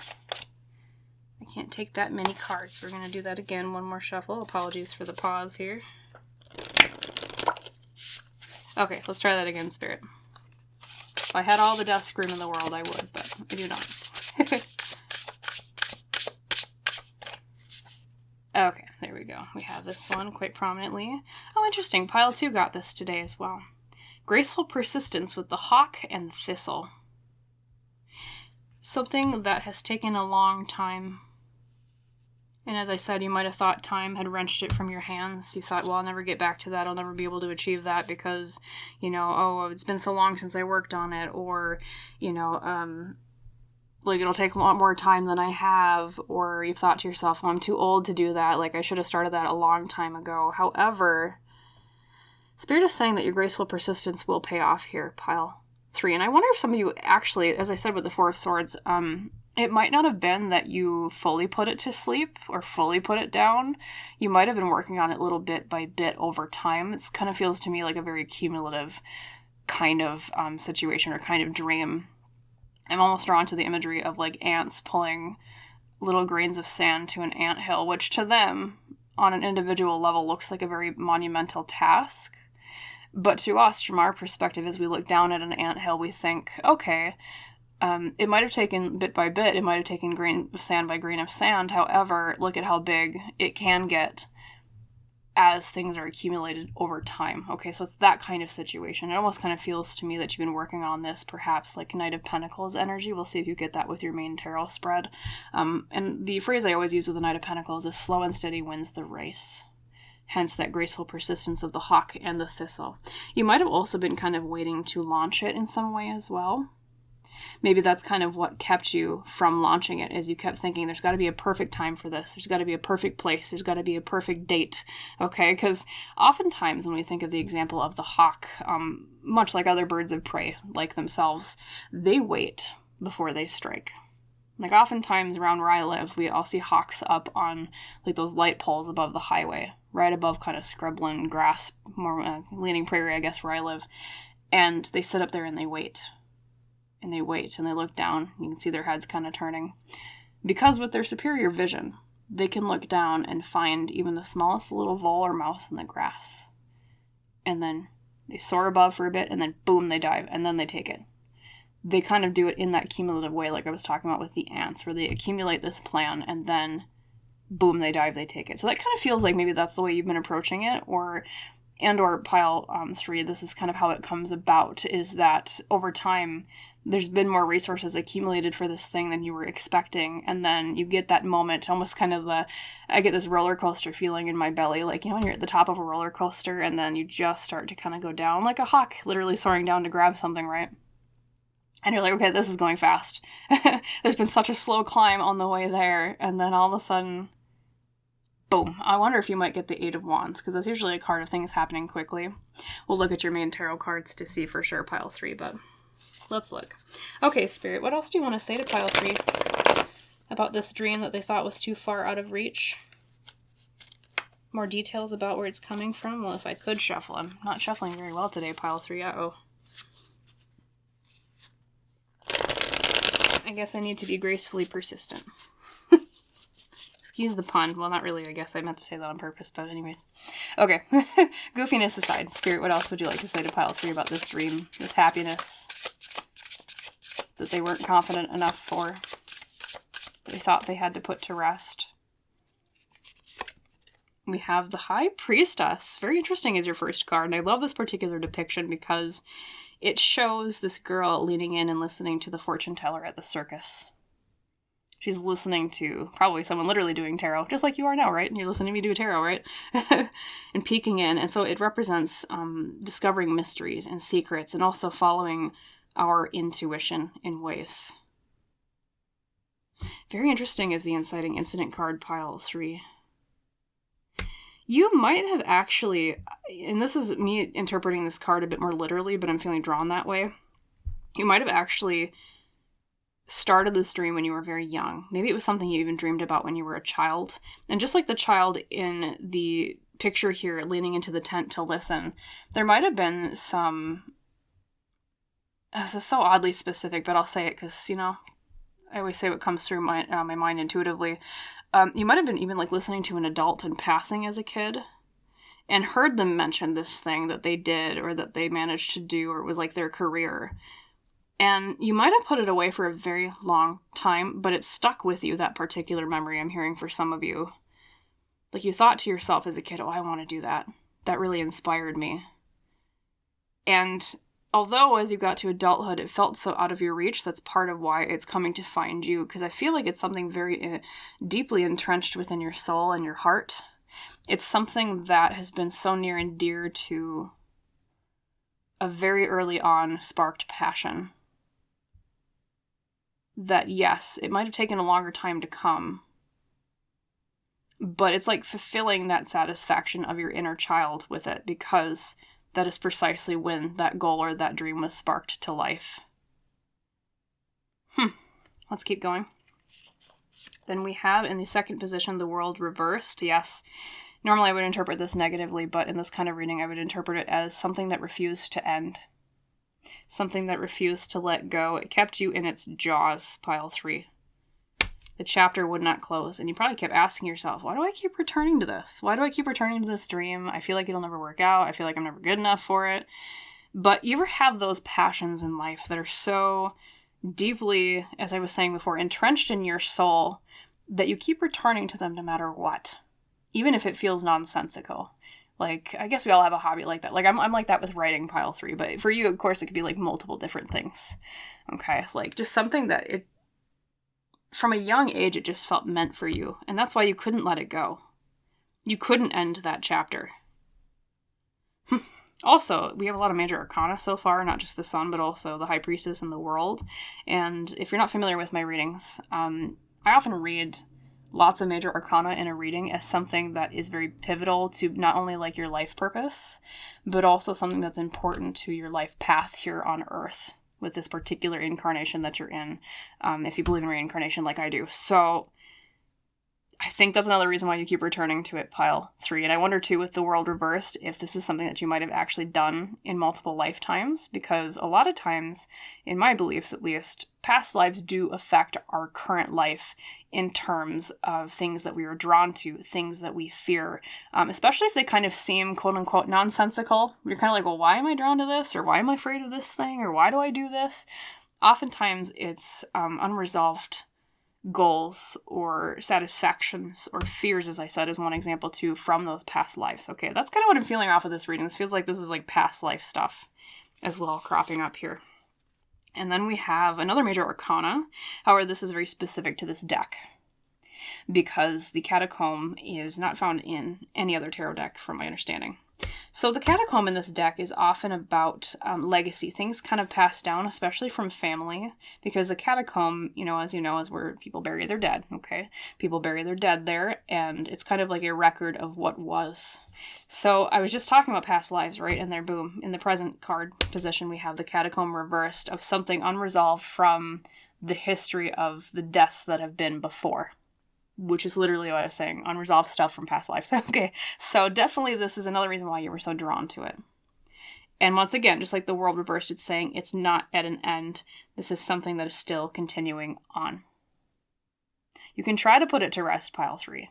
I can't take that many cards. We're going to do that again. One more shuffle. Apologies for the pause here. Okay, let's try that again, Spirit. If I had all the desk room in the world, I would, but I do not. Okay, there we go. We have this one quite prominently. Oh, interesting. Pile 2 got this today as well. Graceful persistence with the hawk and thistle. Something that has taken a long time. And as I said, you might have thought time had wrenched it from your hands. You thought, well, I'll never get back to that. I'll never be able to achieve that because, it's been so long since I worked on it. Or, like it'll take a lot more time than I have, or you've thought to yourself, well, I'm too old to do that, like I should have started that a long time ago. However, Spirit is saying that your graceful persistence will pay off here, pile 3. And I wonder if some of you actually, as I said with the 4 of Swords, it might not have been that you fully put it to sleep or fully put it down. You might have been working on it little bit by bit over time. It kind of feels to me like a very cumulative kind of situation or kind of dream. I'm almost drawn to the imagery of like ants pulling little grains of sand to an anthill, which to them, on an individual level, looks like a very monumental task. But to us, from our perspective, as we look down at an anthill, we think, okay, It might have taken bit by bit, it might have taken grain of sand by grain of sand. However, look at how big it can get as things are accumulated over time. Okay, so it's that kind of situation. It almost kind of feels to me that you've been working on this, perhaps like Knight of Pentacles energy. We'll see if you get that with your main tarot spread. And the phrase I always use with the Knight of Pentacles is slow and steady wins the race. Hence that graceful persistence of the hawk and the thistle. You might have also been kind of waiting to launch it in some way as well. Maybe that's kind of what kept you from launching it, is you kept thinking there's got to be a perfect time for this. There's got to be a perfect place. There's got to be a perfect date. Okay, because oftentimes when we think of the example of the hawk, much like other birds of prey, like themselves, they wait before they strike. Like oftentimes around where I live, we all see hawks up on like those light poles above the highway, right above kind of scrubland grass, more leaning prairie, I guess, where I live. And they sit up there and they wait. And they wait and they look down. You can see their heads kind of turning. Because with their superior vision, they can look down and find even the smallest little vole or mouse in the grass. And then they soar above for a bit and then boom, they dive and then they take it. They kind of do it in that cumulative way like I was talking about with the ants, where they accumulate this plan and then boom, they dive, they take it. So that kind of feels like maybe that's the way you've been approaching it, or pile 3, this is kind of how it comes about, is that over time there's been more resources accumulated for this thing than you were expecting, and then you get that moment, almost kind of I get this roller coaster feeling in my belly, like, you know, when you're at the top of a roller coaster and then you just start to kind of go down, like a hawk literally soaring down to grab something, right? And you're like, okay, this is going fast. There's been such a slow climb on the way there, and then all of a sudden, boom. I wonder if you might get the Eight of Wands, because that's usually a card of things happening quickly. We'll look at your main tarot cards to see for sure, pile 3, but let's look. Okay, Spirit, what else do you want to say to pile 3 about this dream that they thought was too far out of reach? More details about where it's coming from? Well, if I could shuffle. I'm not shuffling very well today, pile 3. Uh-oh. I guess I need to be gracefully persistent. Excuse the pun. Well, not really, I guess. I meant to say that on purpose, but anyways. Okay. Goofiness aside, Spirit, what else would you like to say to pile 3 about this dream, this happiness that they weren't confident enough for, that they thought they had to put to rest? We have the High Priestess. Very interesting as your first card, and I love this particular depiction because it shows this girl leaning in and listening to the fortune teller at the circus. She's listening to probably someone literally doing tarot, just like you are now, right? And you're listening to me do tarot, right? And peeking in. And so it represents discovering mysteries and secrets and also following our intuition in ways. Very interesting is the inciting incident card, pile 3. You might have actually, and this is me interpreting this card a bit more literally, but I'm feeling drawn that way. You might have actually started this dream when you were very young. Maybe it was something you even dreamed about when you were a child. And just like the child in the picture here leaning into the tent to listen, there might have been some, this is so oddly specific, but I'll say it because, you know, I always say what comes through my mind intuitively. You might have been even like listening to an adult in passing as a kid and heard them mention this thing that they did or that they managed to do, or it was like their career. And you might have put it away for a very long time, but it stuck with you, that particular memory I'm hearing for some of you. Like you thought to yourself as a kid, oh, I want to do that. That really inspired me. And although as you got to adulthood, it felt so out of your reach, that's part of why it's coming to find you, because I feel like it's something very deeply entrenched within your soul and your heart. It's something that has been so near and dear to a very early on sparked passion. That, yes, it might have taken a longer time to come, but it's like fulfilling that satisfaction of your inner child with it, because that is precisely when that goal or that dream was sparked to life. Let's keep going. Then we have in the second position the world reversed. Yes, normally I would interpret this negatively, but in this kind of reading I would interpret it as something that refused to end. Something that refused to let go. It kept you in its jaws, pile 3. The chapter would not close, and you probably kept asking yourself, why do I keep returning to this? Why do I keep returning to this dream? I feel like it'll never work out. I feel like I'm never good enough for it. But you ever have those passions in life that are so deeply, as I was saying before, entrenched in your soul, that you keep returning to them no matter what, even if it feels nonsensical. Like, I guess we all have a hobby like that. Like, I'm like that with writing pile 3, but for you, of course, it could be like multiple different things. Okay, like just something that it, from a young age, it just felt meant for you, and that's why you couldn't let it go. You couldn't end that chapter. Also, we have a lot of major arcana so far, not just the sun, but also the High Priestess and the World. And if you're not familiar with my readings, I often read lots of major arcana in a reading as something that is very pivotal to not only like your life purpose, but also something that's important to your life path here on Earth with this particular incarnation that you're in, if you believe in reincarnation like I do. So I think that's another reason why you keep returning to it, pile 3. And I wonder, too, with the world reversed, if this is something that you might have actually done in multiple lifetimes, because a lot of times, in my beliefs at least, past lives do affect our current life in terms of things that we are drawn to, things that we fear, especially if they kind of seem, quote-unquote, nonsensical. You're kind of like, well, why am I drawn to this? Or why am I afraid of this thing? Or why do I do this? Oftentimes, it's unresolved goals or satisfactions or fears, as I said, is one example too, from those past lives. Okay, that's kind of what I'm feeling off of this reading. This feels like this is like past life stuff as well cropping up here. And then we have another major arcana. However, this is very specific to this deck because the catacomb is not found in any other tarot deck from my understanding. So the catacomb in this deck is often about legacy, things kind of passed down, especially from family, because the catacomb, as you know, is where people bury their dead, okay? People bury their dead there, and it's kind of like a record of what was. So I was just talking about past lives, right? And there, boom, in the present card position, we have the catacomb reversed of something unresolved from the history of the deaths that have been before. Which is literally what I was saying, unresolved stuff from past lives. Okay, so definitely this is another reason why you were so drawn to it. And once again, just like the world reversed, it's saying it's not at an end. This is something that is still continuing on. You can try to put it to rest, pile 3.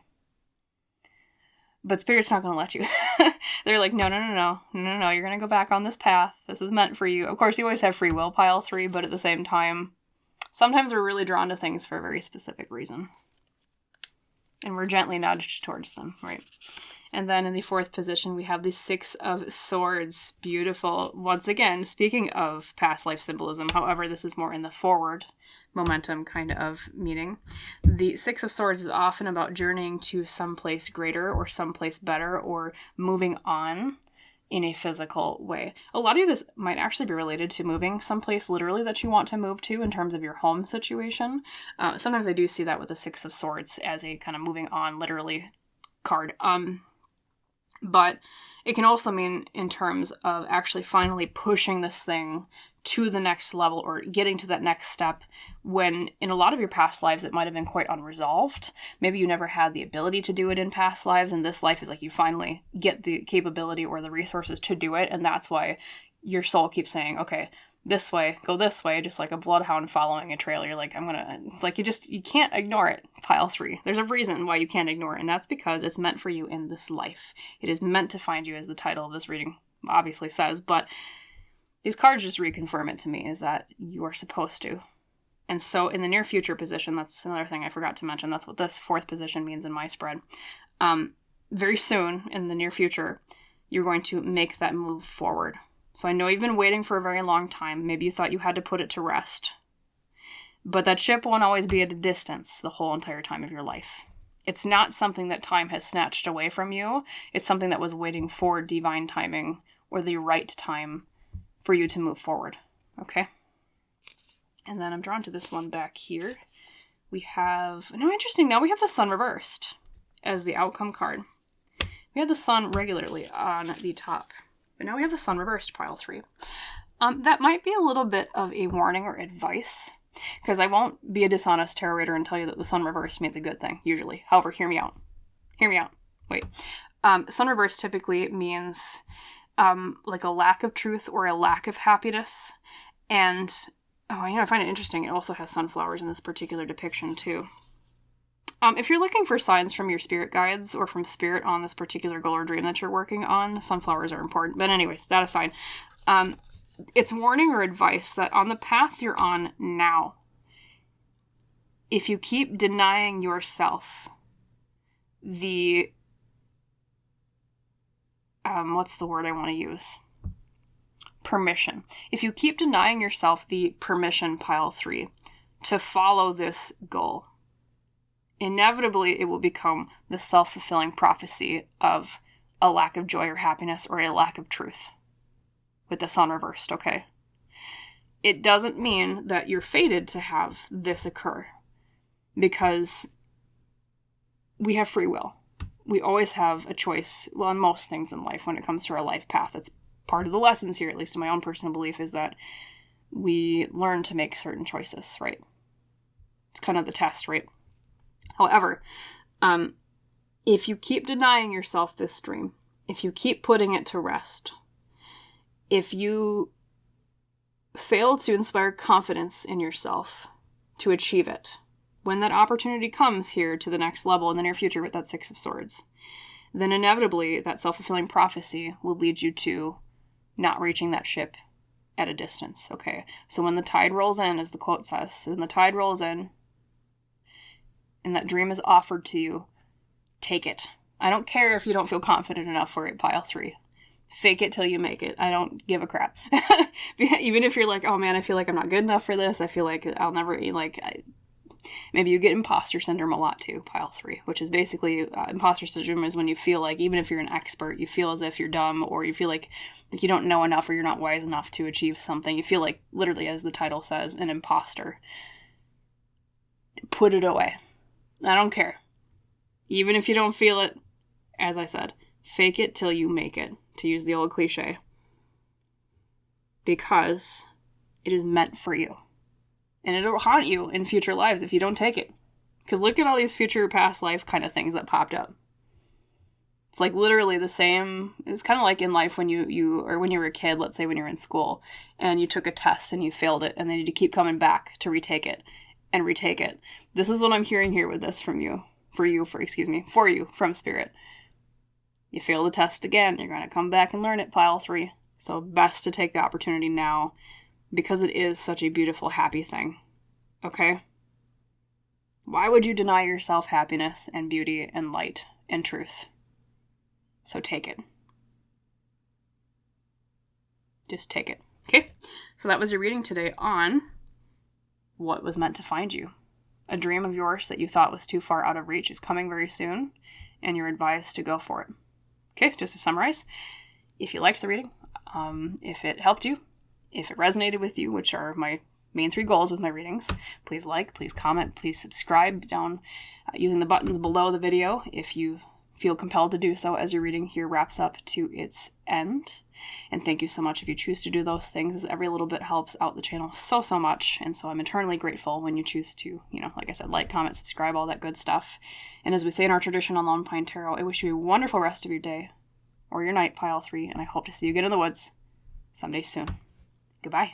But Spirit's not going to let you. They're like, no, you're going to go back on this path. This is meant for you. Of course, you always have free will, pile 3, but at the same time, sometimes we're really drawn to things for a very specific reason. And we're gently nudged towards them, right? And then in the 4th position, we have the 6 of Swords. Beautiful. Once again, speaking of past life symbolism, however, this is more in the forward momentum kind of meaning. The 6 of Swords is often about journeying to someplace greater or someplace better or moving on in a physical way. A lot of this might actually be related to moving someplace literally that you want to move to in terms of your home situation. Sometimes I do see that with the 6 of Swords as a kind of moving on literally card. But it can also mean in terms of actually finally pushing this thing to the next level or getting to that next step when in a lot of your past lives it might have been quite unresolved. Maybe you never had the ability to do it in past lives, and this life is like you finally get the capability or the resources to do it, and that's why your soul keeps saying, okay, this way, go this way, just like a bloodhound following a trail. You're like, you can't ignore it, pile 3. There's a reason why you can't ignore it, and that's because it's meant for you in this life. It is meant to find you, as the title of this reading obviously says, but these cards just reconfirm it to me, is that you are supposed to. And so in the near future position, that's another thing I forgot to mention. That's what this 4th position means in my spread. Very soon, in the near future, you're going to make that move forward. So I know you've been waiting for a very long time. Maybe you thought you had to put it to rest. But that ship won't always be at a distance the whole entire time of your life. It's not something that time has snatched away from you. It's something that was waiting for divine timing or the right time for you to move forward, okay? And then I'm drawn to this one back here. We have, interesting, now we have the sun reversed as the outcome card. We had the sun regularly on the top, but now we have the sun reversed, pile 3. That might be a little bit of a warning or advice, because I won't be a dishonest tarot reader and tell you that the sun reversed means a good thing, usually. However, hear me out. Wait. Sun reversed typically means like a lack of truth or a lack of happiness. And, I find it interesting. It also has sunflowers in this particular depiction, too. If you're looking for signs from your spirit guides or from spirit on this particular goal or dream that you're working on, sunflowers are important. But anyways, that aside, it's warning or advice that on the path you're on now, if you keep denying yourself the, what's the word I want to use? Permission. If you keep denying yourself the permission, pile 3, to follow this goal, inevitably it will become the self-fulfilling prophecy of a lack of joy or happiness or a lack of truth. With the sun reversed, okay? It doesn't mean that you're fated to have this occur, because we have free will. We always have a choice, well, in most things in life when it comes to our life path. That's part of the lessons here, at least in my own personal belief, is that we learn to make certain choices, right? It's kind of the test, right? However, if you keep denying yourself this dream, if you keep putting it to rest, if you fail to inspire confidence in yourself to achieve it, when that opportunity comes here to the next level in the near future with that 6 of Swords, then inevitably that self-fulfilling prophecy will lead you to not reaching that ship at a distance, okay? So when the tide rolls in, as the quote says, when the tide rolls in and that dream is offered to you, take it. I don't care if you don't feel confident enough for it, pile 3. Fake it till you make it. I don't give a crap. Even if you're like, oh man, I feel like I'm not good enough for this. I feel like I'll never, maybe you get imposter syndrome a lot too, pile 3, which is basically, imposter syndrome is when you feel like, even if you're an expert, you feel as if you're dumb, or you feel like you don't know enough, or you're not wise enough to achieve something. You feel like, literally, as the title says, an imposter. Put it away. I don't care. Even if you don't feel it, as I said, fake it till you make it, to use the old cliche. Because it is meant for you. And it'll haunt you in future lives if you don't take it. Because look at all these future past life kind of things that popped up. It's like literally the same. It's kind of like in life when or when you were a kid, let's say when you were in school, and you took a test and you failed it, and then you had to keep coming back to retake it and retake it. This is what I'm hearing here with this from you. For you from Spirit. You fail the test again, you're going to come back and learn it, pile 3. So best to take the opportunity now, because it is such a beautiful, happy thing. Okay? Why would you deny yourself happiness and beauty and light and truth? So take it. Just take it. Okay? So that was your reading today on what was meant to find you. A dream of yours that you thought was too far out of reach is coming very soon, and you're advised to go for it. Okay, just to summarize, if you liked the reading, if it helped you, if it resonated with you, which are my main 3 goals with my readings, please like, please comment, please subscribe down using the buttons below the video if you feel compelled to do so as your reading here wraps up to its end. And thank you so much if you choose to do those things, as every little bit helps out the channel so much. And so I'm eternally grateful when you choose to, like I said, like, comment, subscribe, all that good stuff. And as we say in our tradition on Lone Pine Tarot, I wish you a wonderful rest of your day or your night, pile 3, and I hope to see you again in the woods someday soon. Goodbye.